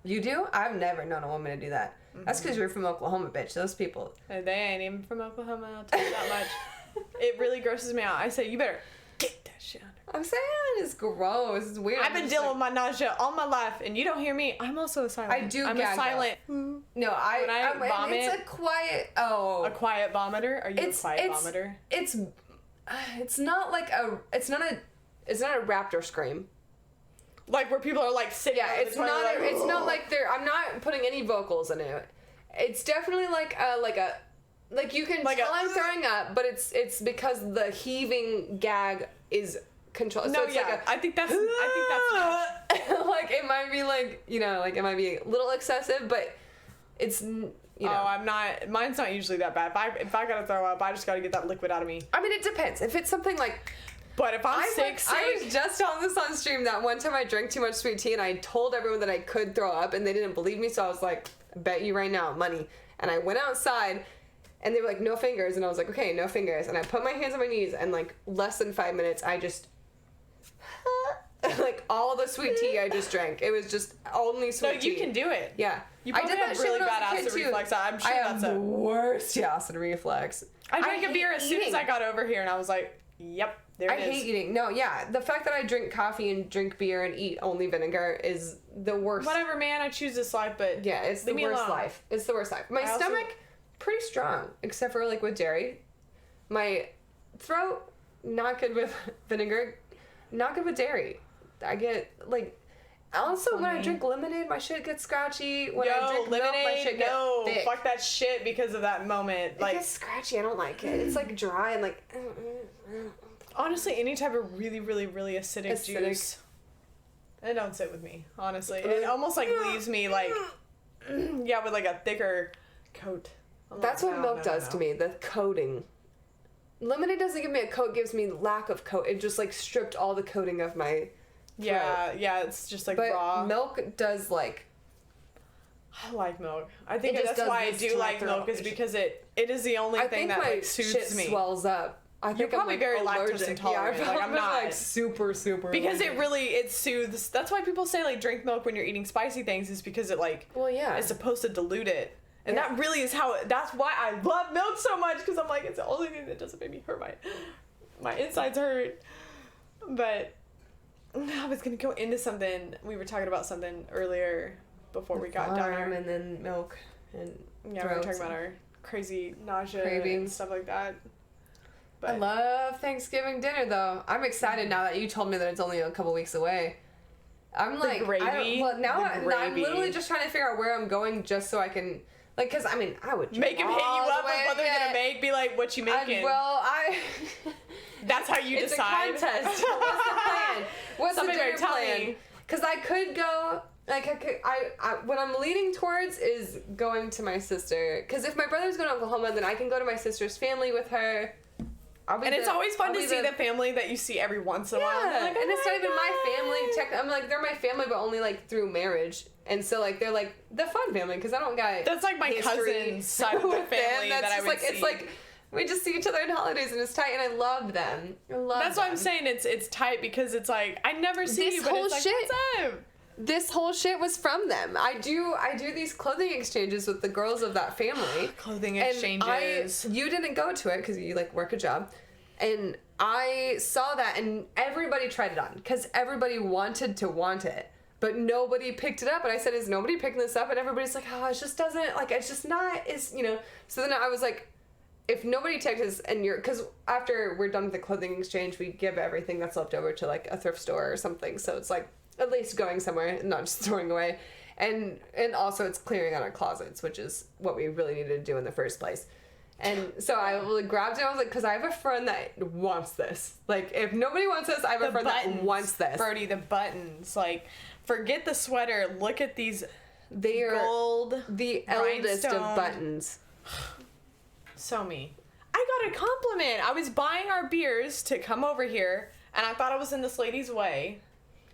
You do? I've never known a woman to do that. Mm-hmm. That's because you're from Oklahoma, bitch. Those people. They ain't even from Oklahoma, I'll tell you that much. It really grosses me out. I say, you better get that shit under. I'm saying it's gross. It's weird. I've been dealing with my nausea all my life, and you don't hear me. I'm also a silent. I'm a silent. No, when I vomit. It's a quiet. A quiet vomiter? Are you a quiet vomiter? It's not like it's not a raptor scream. Like where people are like sitting. Yeah, it's not like I'm not putting any vocals in it. It's definitely like you can tell I'm throwing up, but it's because the heaving gag is controlled. No, so it's yeah, I think that's like it might be like like it might be a little excessive, but it's Oh, I'm not. Mine's not usually that bad. If I gotta throw up, I just gotta get that liquid out of me. I mean, it depends. If it's something like. But if I'm sick, I was just telling this on stream that one time I drank too much sweet tea and I told everyone that I could throw up and they didn't believe me, so I was like, I bet you right now, money. And I went outside and they were like, no fingers, and I was like, okay, no fingers. And I put my hands on my knees and like less than 5 minutes, I just like all the sweet tea I just drank. It was just only sweet tea. So you can do it. Yeah. You probably have really bad acid reflux. I'm sure that's the worst acid reflux. I drank a beer as soon as I got over here and I was like, yep. I hate eating. No, yeah. The fact that I drink coffee and drink beer and eat only vinegar is the worst. Whatever, man. I choose this life, but yeah, it's the worst life. It's the worst life. My stomach, pretty strong, except for like with dairy. My throat, not good with vinegar, not good with dairy. I get like. Also, when I drink lemonade, my shit gets scratchy. When I drink milk, my shit gets thick. Fuck that shit because of that moment. It gets scratchy. I don't like it. It's like dry and like. Honestly, any type of really, really, really acidic juice, it don't sit with me, honestly. It almost, like, leaves me, like, with, like, a thicker coat. That's what milk does to me, the coating. Lemonade doesn't give me a coat, it gives me lack of coat. It just, like, stripped all the coating of my throat. Yeah, it's just, like, raw. But milk does, like... I like milk. I think that's why I do like milk, is because it is the only thing that, like, soothes me. I think my shit swells up. You're probably very lactose intolerant. Yeah, I'm not like super because it soothes. That's why people say like drink milk when you're eating spicy things, is because it like it's supposed to dilute it, and that really is that's why I love milk so much, because I'm like, it's the only thing that doesn't make me hurt my insides hurt. But I was gonna go into something. We were talking about something earlier before we got done, and then milk and we were talking about our crazy nausea cravings and stuff like that. But I love Thanksgiving dinner, though. I'm excited now that you told me that it's only a couple weeks away. I'm like, the gravy. I'm literally just trying to figure out where I'm going just so I can, like, because I mean, I would make him hit you up with what they're gonna make. Be like, what you making? That's how you decide. It's a contest. What's the plan? What's the dinner plan? Because I could go. Like, I what I'm leaning towards is going to my sister. Because if my brother's going to Oklahoma, then I can go to my sister's family with her. And it's always fun to see the family that you see every once in a while. Yeah, and it's not even my family. I'm like, they're my family, but only like through marriage. And so like they're like the fun family, because I don't got that's like my cousin's side of the family that I would see. It's like we just see each other in holidays and it's tight, and I love them. That's why I'm saying it's tight, because it's like I never see you, but it's like, what's up? This whole shit was from them. I do these clothing exchanges with the girls of that family. Clothing exchanges. You didn't go to it because you like work a job, and I saw that, and everybody tried it on because everybody wanted to want it. but nobody picked it up. And I said, is nobody picking this up? And everybody's like, oh, it just doesn't, like, it's just not, is, you know. So then I was like, if nobody takes this, and because after we're done with the clothing exchange, we give everything that's left over to, like, a thrift store or something. So it's, like, at least going somewhere and not just throwing away. And also it's clearing out our closets, which is what we really needed to do in the first place. And so I like grabbed it. I was like, because I have a friend that wants this. Like, if nobody wants this, I have a friend that wants this. Brody, the buttons. Like, forget the sweater. Look at these. They are gold, the eldest of buttons. So me. I got a compliment. I was buying our beers to come over here, and I thought I was in this lady's way.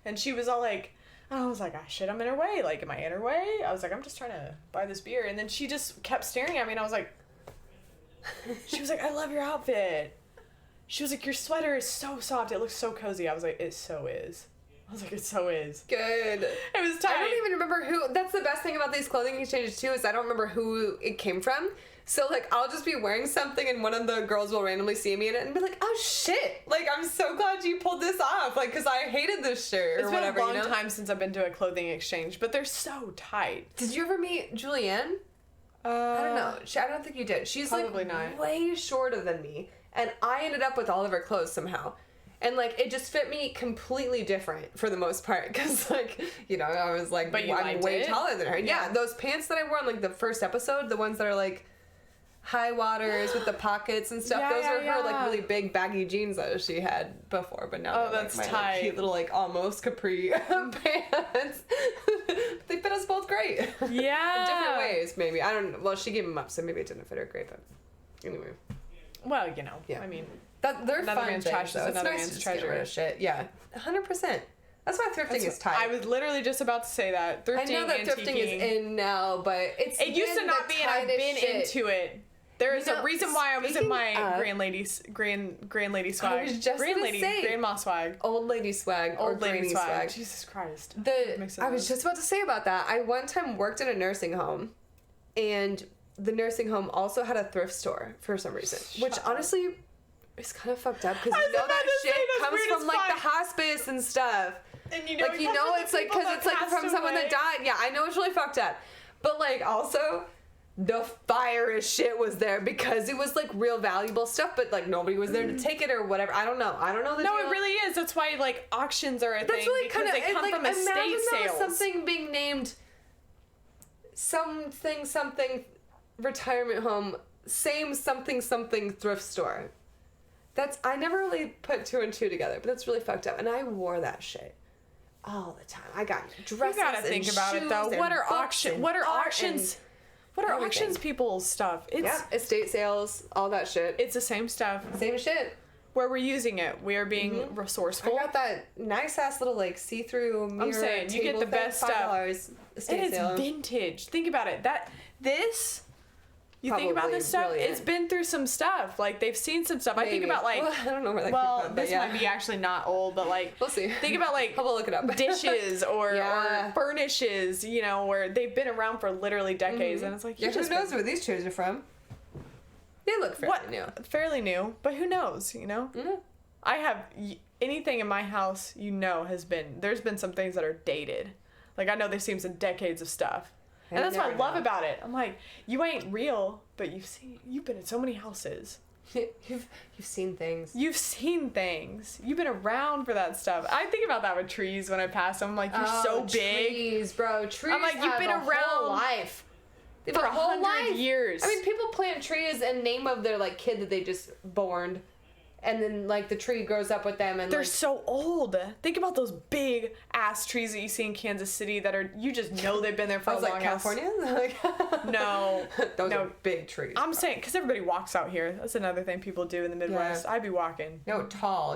And she was all like, I was like, ah, shit, I'm in her way. Like, am I in her way? I was like, I'm just trying to buy this beer. And then she just kept staring at me, and I was like, she was like, I love your outfit. She was like, your sweater is so soft. It looks so cozy. I was like, it so is. I was like, it so is. Good. It was tight. I don't even remember who. That's the best thing about these clothing exchanges, too, is I don't remember who it came from. So, like, I'll just be wearing something, and one of the girls will randomly see me in it and be like, oh, shit. Like, I'm so glad you pulled this off. Like, because I hated this shirt or whatever, It's been a long time since I've been to a clothing exchange, but they're so tight. Did you ever meet Julianne? I don't know. I don't think you did. She's probably like not. Way shorter than me, and I ended up with all of her clothes somehow, and like it just fit me completely different for the most part because like you know I was like I'm way taller than her. Yeah, those pants that I wore on like the first episode, the ones that are like high waters with the pockets and stuff. Those are her like really big baggy jeans that she had before, but now they're that's like, my tight. like, cute little like almost capri pants. They fit us both great. Yeah. In different ways, maybe. I don't know. Well, she gave them up, so maybe it didn't fit her great, but anyway. Well, you know. Yeah. I mean, they're another fun man's things, trash is though. another nice man's to treasure. Get rid of shit. Yeah. 100%. That's why thrifting is tight. I was literally just about to say that. Thrifting, I know that thrifting is in now, but it used to not be, and I've been into it. There is a reason why I was in my grand lady swag. I was just grandma swag. Old lady swag or old lady granny swag. Jesus Christ. I was just about to say about that. I one time worked in a nursing home, and the nursing home also had a thrift store for some reason, which honestly is kind of fucked up because you know that shit comes from like the hospice and stuff. And you know, like you know it's like because it's like from someone that died. Yeah, I know it's really fucked up, but like also. The firest shit was there because it was like real valuable stuff, but like nobody was there to take it or whatever. I don't know. The No, deal. it really is. That's why like auctions are a That's thing really because they come from estate sales. Something being named something retirement home, same something thrift store. I never really put two and two together, but that's really fucked up. And I wore that shit all the time. I got dresses. You gotta think about it though. What are auctions? What are auctions? What are auctions people's stuff? It's estate sales, all that shit. It's the same stuff. Same shit. Where we're using it, we are being resourceful. I got that nice ass little like see-through mirror. I'm saying you get the best stuff. Estate and sale. It's vintage. Think about it. You think about this stuff, brilliant. It's been through some stuff. Like, they've seen some stuff. Maybe. I think about, like... Well, I don't know where that came from, this might be actually not old, but, like... We'll see. Think about, like... We'll look it up. dishes or furnishes, you know, where they've been around for literally decades, and it's like... who knows where these chairs are from? They look fairly new. Fairly new, but who knows, you know? Mm-hmm. I have... Anything in my house, you know, there's been some things that are dated. Like, I know they've seen some decades of stuff. And that's what I love about it. I'm like, you ain't real, but you've been in so many houses. You've seen things. You've seen things. You've been around for that stuff. I think about that with trees when I pass them. I'm like, you're so big. Trees, bro. Trees. I'm like, you've been around whole life. for 100 years. I mean, people plant trees in name of their like kid that they just born. And then, like, the tree grows up with them, and they're like, so old. Think about those big ass trees that you see in Kansas City that are you just know they've been there for a long like California. No, those are big trees. I'm saying because everybody walks out here. That's another thing people do in the Midwest. I'd be walking. No, tall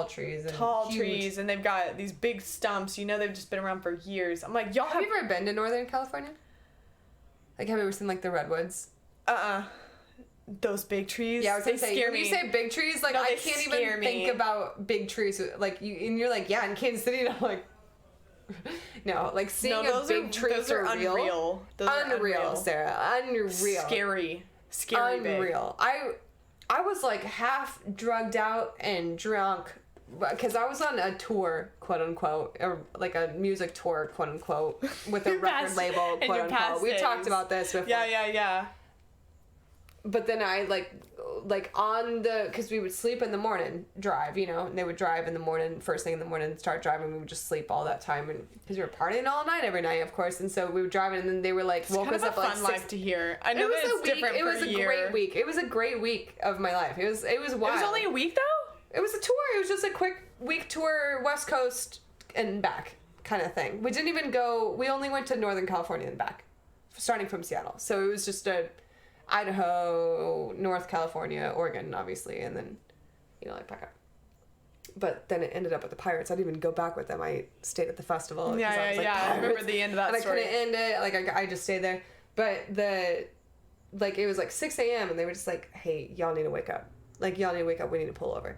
trees. And tall huge. trees, and they've got these big stumps. You know, they've just been around for years. I'm like, y'all have you ever been to Northern California? Like, have you ever seen like the redwoods? Those big trees. Yeah, I was gonna say, scare when me. you say big trees, like, I can't even think about big trees. Like, and you're like, yeah, in Kansas City, and I'm like, no, like, seeing a big tree for real. Unreal. Those are unreal, Sarah. Unreal. Scary Unreal. Big. I was, like, half drugged out and drunk because I was on a tour, quote unquote, or like a music tour, quote unquote, with a record label, quote unquote. We talked about this before. Yeah. But then I like on the, because we would sleep in the morning, drive, you know, and they would drive in the morning, first thing in the morning, start driving. We would just sleep all that time, and because we were partying all night every night, of course. And so we were driving, and then they were like, it's woke kind us of up a like fun life to hear. I know that it's different per year. It was a great week. It was a great week of my life. It was wild. It was only a week though? It was a tour. It was just a quick week tour, West Coast and back kind of thing. We didn't even go, we only went to Northern California and back, starting from Seattle. So it was just Idaho, North California, Oregon, obviously, and then, you know, like back up. But then it ended up with the Pirates. I didn't even go back with them. I stayed at the festival. I remember the end of that story. And I couldn't end it. Like, I just stayed there. But it was like 6 a.m. and they were just like, hey, y'all need to wake up. Like, y'all need to wake up. We need to pull over.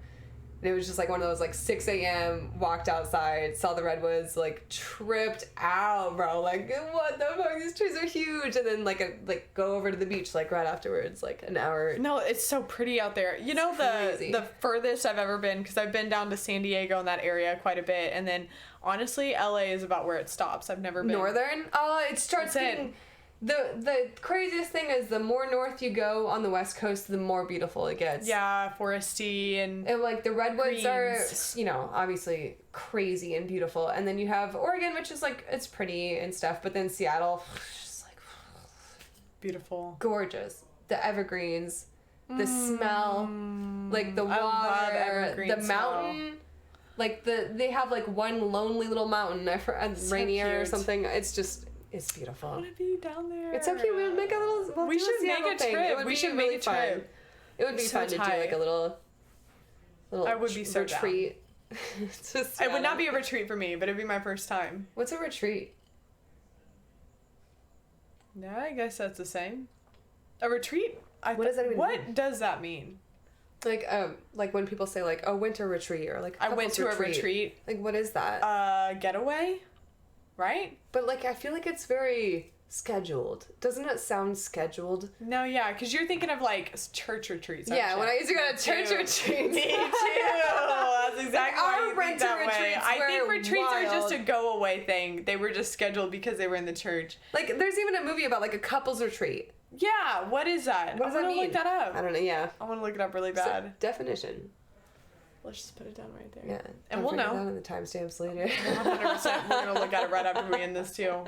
And it was just like one of those like 6 a.m. walked outside, saw the redwoods, like tripped out, bro. Like, what the fuck? These trees are huge. And then like go over to the beach like right afterwards, like an hour. No, it's so pretty out there. You know, the furthest I've ever been, because I've been down to San Diego in that area quite a bit, and then honestly, LA is about where it stops. I've never been northern. It starts getting. The craziest thing is the more north you go on the West Coast, the more beautiful it gets. Yeah, foresty and like the redwoods greens. are, you know, obviously crazy and beautiful. And then you have Oregon, which is like, it's pretty and stuff. But then Seattle, just like beautiful, gorgeous. The evergreens, the smell, like the water, the mountain. Like they have like one lonely little mountain, Rainier or something. It's beautiful. I want to be down there. It's so cute. We would make a little. We should make a trip. We should make a trip. It would be fun to do like a little. I would be so retreat. It would not be a retreat for me, but it'd be my first time. What's a retreat? Yeah, I guess that's the same. A retreat? What does that even mean? What does that mean? Like when people say like, oh, winter retreat, or like I went to a retreat. Like, what is that? Getaway, right? But like, I feel like it's very scheduled. Doesn't it sound scheduled? No, yeah, because you're thinking of like church retreats. Yeah, when I used to go to church retreats. Me too. That's exactly why you think that way. I think retreats are just a go away thing. They were just scheduled because they were in the church. Like, there's even a movie about like a couples retreat. Yeah, what is that? What does that mean? I want to look that up. I don't know. Yeah, I want to look it up really bad. So, definition. Let's just put it down right there. Yeah. And we'll know. That in the timestamps later. 100%. We're going to look at it right after we end this too.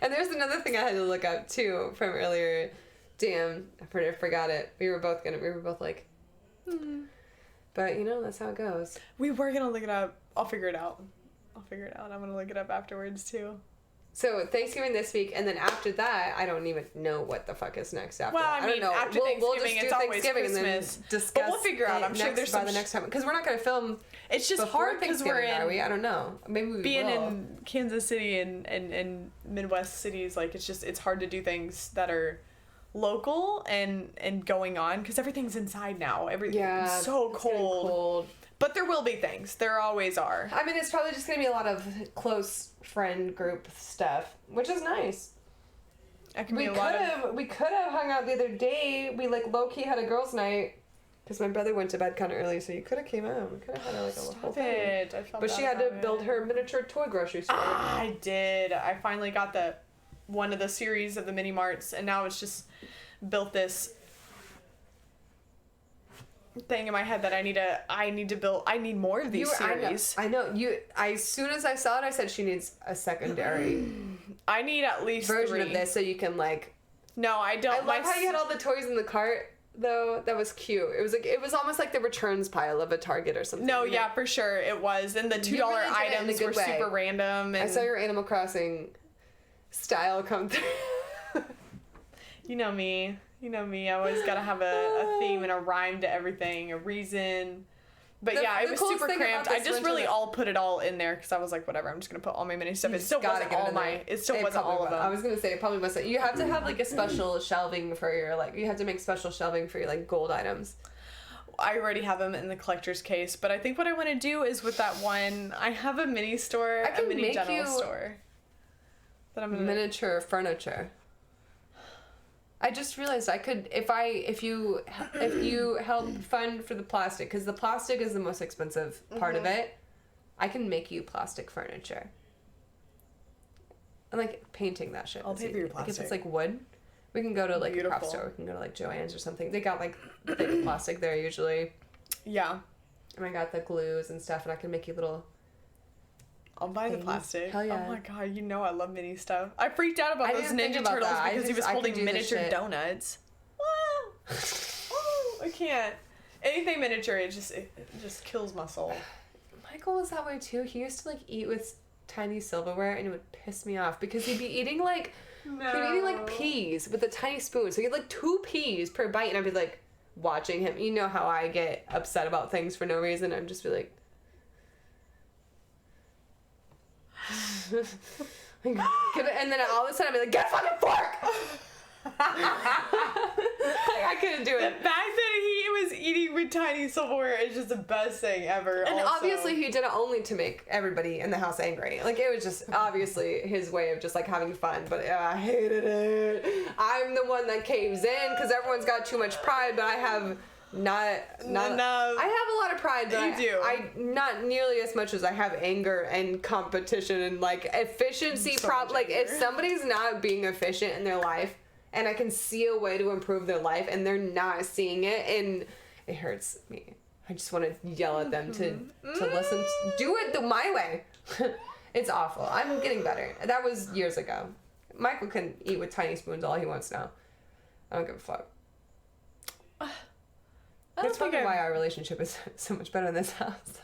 And there's another thing I had to look up too from earlier. Damn, I forgot it. We were both like, But, you know, that's how it goes. We were going to look it up. I'll figure it out. I'm going to look it up afterwards too. So Thanksgiving this week, and then after that, I don't even know what the fuck is next after. Well, I mean, don't know. after Thanksgiving, it's always Christmas. And then discuss but we'll figure out. I'm sure there's by the next time, because we're not going to film. It's just hard because we're in. Are we? I don't know. Maybe we being will. in Kansas City and Midwest cities, like it's hard to do things that are local and going on because everything's inside now. Everything's so cold. But there will be things. There always are. I mean, it's probably just going to be a lot of close friend group stuff, which is nice. We could have hung out the other day. We, like, low-key had a girls' night because my brother went to bed kind of early, so you could have came out. We could have had, like, a whole thing. But she had to build her miniature toy grocery store. I did. I finally got one of the series of the mini marts, and now it's just built this thing in my head that I need to build. I need more of these series. I know. As soon as I saw it, I said she needs a secondary. I need at least version 3 of this so you can like. No, I don't. I love how you had all the toys in the cart though. That was cute. It was almost like the returns pile of a Target or something. No, yeah, for sure it was. And the $2 items were super random. And I saw your Animal Crossing style come through. You know me. I always gotta have a theme and a rhyme to everything, a reason. But it was super cramped. I just really all put it all in there because I was like, whatever, I'm just gonna put all my mini stuff. It still wasn't all of them. I was gonna say it probably wasn't. You have to have like a special shelving for your you have to make special shelving for your like gold items. I already have them in the collector's case, but I think what I want to do is with that one, I have a mini store, a mini general store. That I'm gonna miniature furniture. I just realized I could if you help fund for the plastic, because the plastic is the most expensive part of it. I can make you plastic furniture. And like painting that shit. I'll pay for your plastic. Like if it's like wood, we can go to like a craft store. We can go to like Joann's or something. They got like thick plastic there usually. Yeah. And I got the glues and stuff, and I can make you little. I'll buy the plastic. Hell yeah. Oh my god, you know I love mini stuff. I freaked out about those Ninja Turtles because he was holding miniature donuts. Oh, I can't. Anything miniature, it just kills my soul. Michael was that way too. He used to like eat with tiny silverware, and it would piss me off because he'd be eating like peas with a tiny spoon. So he'd like 2 peas per bite, and I'd be like watching him. You know how I get upset about things for no reason. I'd just be like. And then all of a sudden I'd be like, get a fucking fork! I couldn't do it. The fact that he was eating with tiny silverware is just the best thing ever. And obviously he did it only to make everybody in the house angry. Like, it was just obviously his way of just like having fun, but I hated it. I'm the one that caves in because everyone's got too much pride, but I have not enough. I have a lot of pride, but I not nearly as much as I have anger and competition and like efficiency. Like if somebody's not being efficient in their life, and I can see a way to improve their life, and they're not seeing it, and it hurts me. I just want to yell at them to listen. Do it my way. It's awful. I'm getting better. That was years ago. Michael can eat with tiny spoons all he wants now. I don't give a fuck. That's probably why our relationship is so much better in this house.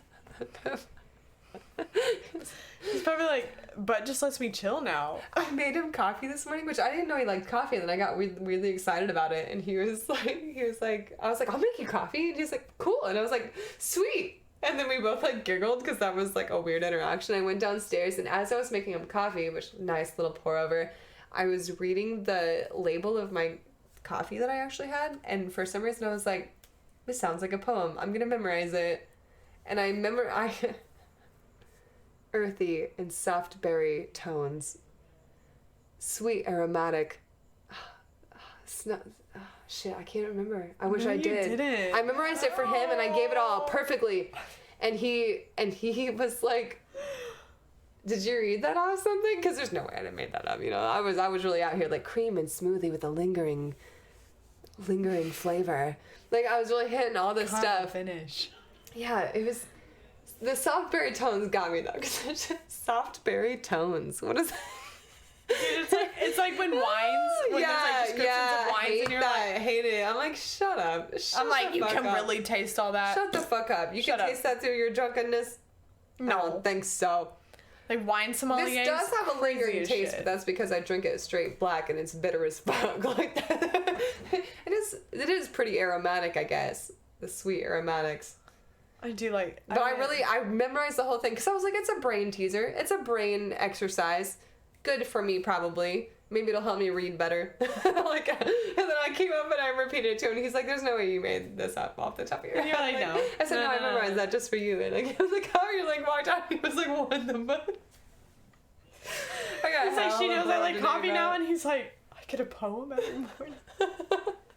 He's probably like, but just lets me chill now. I made him coffee this morning, which I didn't know he liked coffee, and then I got really excited about it, and he was like, I was like, I'll make you coffee, and he's like, cool, and I was like, sweet, and then we both like giggled, because that was like a weird interaction. I went downstairs, and as I was making him coffee, which nice little pour over, I was reading the label of my coffee that I actually had, and for some reason I was like, this sounds like a poem. I'm gonna memorize it. And I earthy and soft berry tones. Sweet aromatic. Shit, I can't remember. I wish I did. Didn't. I memorized it for him, and I gave it all perfectly. And he was like, did you read that off something? Because there's no way I made that up, you know. I was really out here like cream and smoothie with a lingering flavor. Like, I was really hitting all this stuff. Finish. Yeah, it was... The soft berry tones got me, though. Because it's just soft berry tones. What is that? Dude, it's like when wines... When there's, like, descriptions of wines and you're like... I hate it. I'm like, shut up. I'm like, you can really taste all that. Shut the fuck up. You can taste that through your drunkenness? No. I don't think so. Like wine sommeliers. This does have a lingering taste, but that's because I drink it straight black and it's bitter as fuck. Like that. It is pretty aromatic, I guess. The sweet aromatics. I do like. But I memorized the whole thing because I was like, it's a brain teaser. It's a brain exercise. Good for me, probably. Maybe it'll help me read better. And then I came up and I repeated it to him, and he's like, there's no way you made this up off the top of your head. You're like, no. I said, no, I memorized that just for you. And I was like, how are you like walked out? He was like, what the fuck? It's like, she knows I like coffee now, and he's like, I get a poem every morning.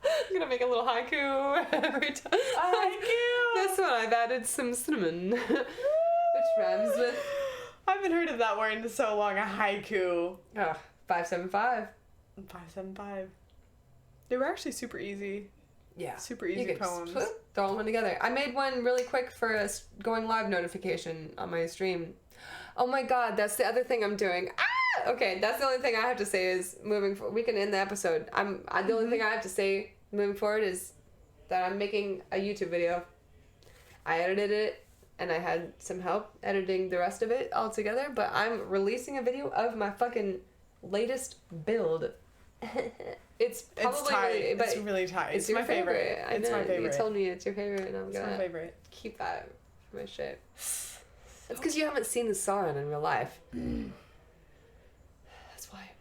I'm gonna make a little haiku every time. Haiku! This one I've added some cinnamon, which rhymes with... I haven't heard of that word in so long, a haiku. Oh, 575. 575. They were actually super easy. Yeah. Super easy poems. Throw them together. I made one really quick for a going live notification on my stream. Oh my god, that's the other thing I'm doing. Ah! Okay, that's the only thing I have to say is moving forward. We can end the episode. The only thing I have to say moving forward is that I'm making a YouTube video. I edited it, and I had some help editing the rest of it all together, but I'm releasing a video of my fucking latest build. It's probably tight. It's really tight. It's my favorite. It's my favorite. You told me it's your favorite, and I'm gonna my favorite. Keep that for my shit. That's because you haven't seen the Sauron in real life. That's why.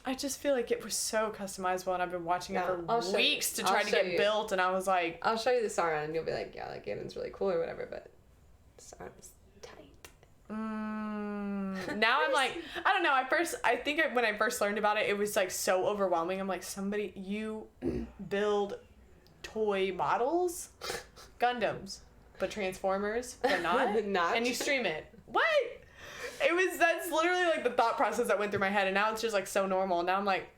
I just feel like it was so customizable, and I've been watching it for weeks to try to get built, and I was like... I'll show you the Sauron, and you'll be like, yeah, like, Ganon's really cool or whatever, but Sauron's tight. Now I'm like, I don't know. When I first learned about it, it was like so overwhelming. I'm like, you build toy models, Gundams, but Transformers, but not, and you stream it. What? That's literally like the thought process that went through my head, and now it's just like so normal. Now I'm like,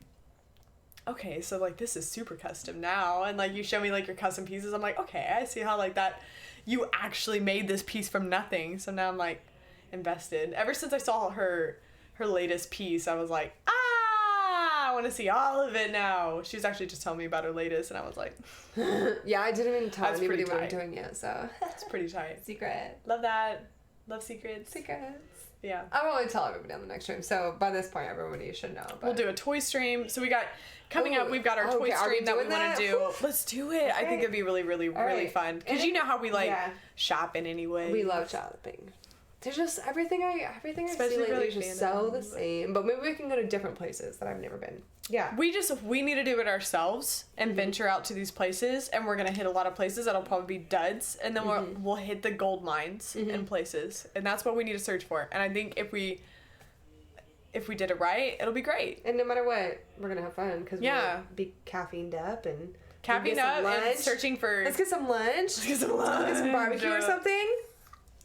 okay, so like this is super custom now, and like you show me like your custom pieces. I'm like, okay, I see how like that you actually made this piece from nothing. So now I'm like invested. Ever since I saw her latest piece, I was like, I want to see all of it now. She was actually just telling me about her latest, and I was like, yeah, I didn't even tell anybody what I'm doing yet, so it's pretty tight. Secret. Love that. Love secrets. Yeah. I'll only tell everybody on the next stream. So by this point, everybody should know. But... We'll do a toy stream. So we got up. We've got our toy stream that we want to do. Let's do it. Okay. I think it'd be really, really, really fun. Because you know how we like shopping anyway. We love shopping. There's just everything I see lately is just so the same. But maybe we can go to different places that I've never been. Yeah. We need to do it ourselves and venture out to these places, and we're gonna hit a lot of places that'll probably be duds, and then we'll hit the gold mines in places, and that's what we need to search for. And I think if we did it right, it'll be great. And no matter what, we're gonna have fun because we'll be caffeined up and searching for. Let's get some lunch. Let's get some barbecue or something.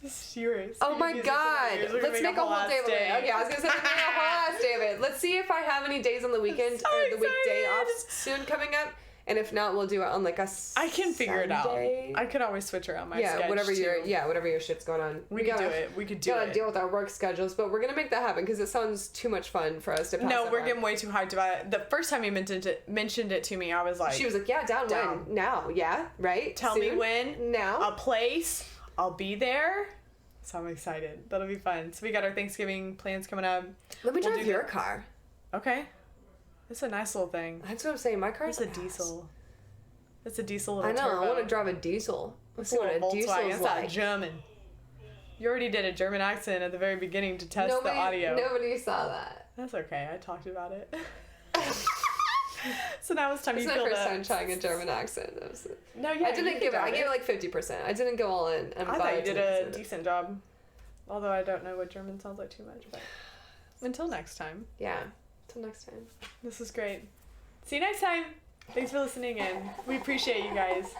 Serious. Oh my god. Let's make a whole day of it. Okay, I was gonna say let's make a whole ass day of it. Let's see if I have any days on the weekend or the weekday off soon coming up. And if not, we'll do it on like a I can figure it out. I could always switch around my schedule. whatever your shit's going on. We could do it. We gotta deal with our work schedules, but we're gonna make that happen because it sounds too much fun for us to pass. No, we're getting way too hyped about it. The first time you mentioned it to me, I was like, she was like, yeah, down. When? Now, yeah, right? Tell soon? me when. Now. A place. I'll be there. So I'm excited. That'll be fun. So we got our Thanksgiving plans coming up. Let me drive your car. Okay. It's a nice little thing. That's what I'm saying. My car's a diesel. It's a diesel little turbo. I know. Turbo. I want to drive a diesel. Let's see what a diesel's like. It's German. You already did a German accent at the very beginning to test the audio. Nobody saw that. That's okay. I talked about it. So now it's time you feel that. It's my first time trying a German accent. No, yeah. I didn't give it. I gave it like 50%. I didn't go all in. I thought you did a decent job. Although I don't know what German sounds like too much. But until next time. Yeah. Until next time. This was great. See you next time. Thanks for listening in. We appreciate you guys.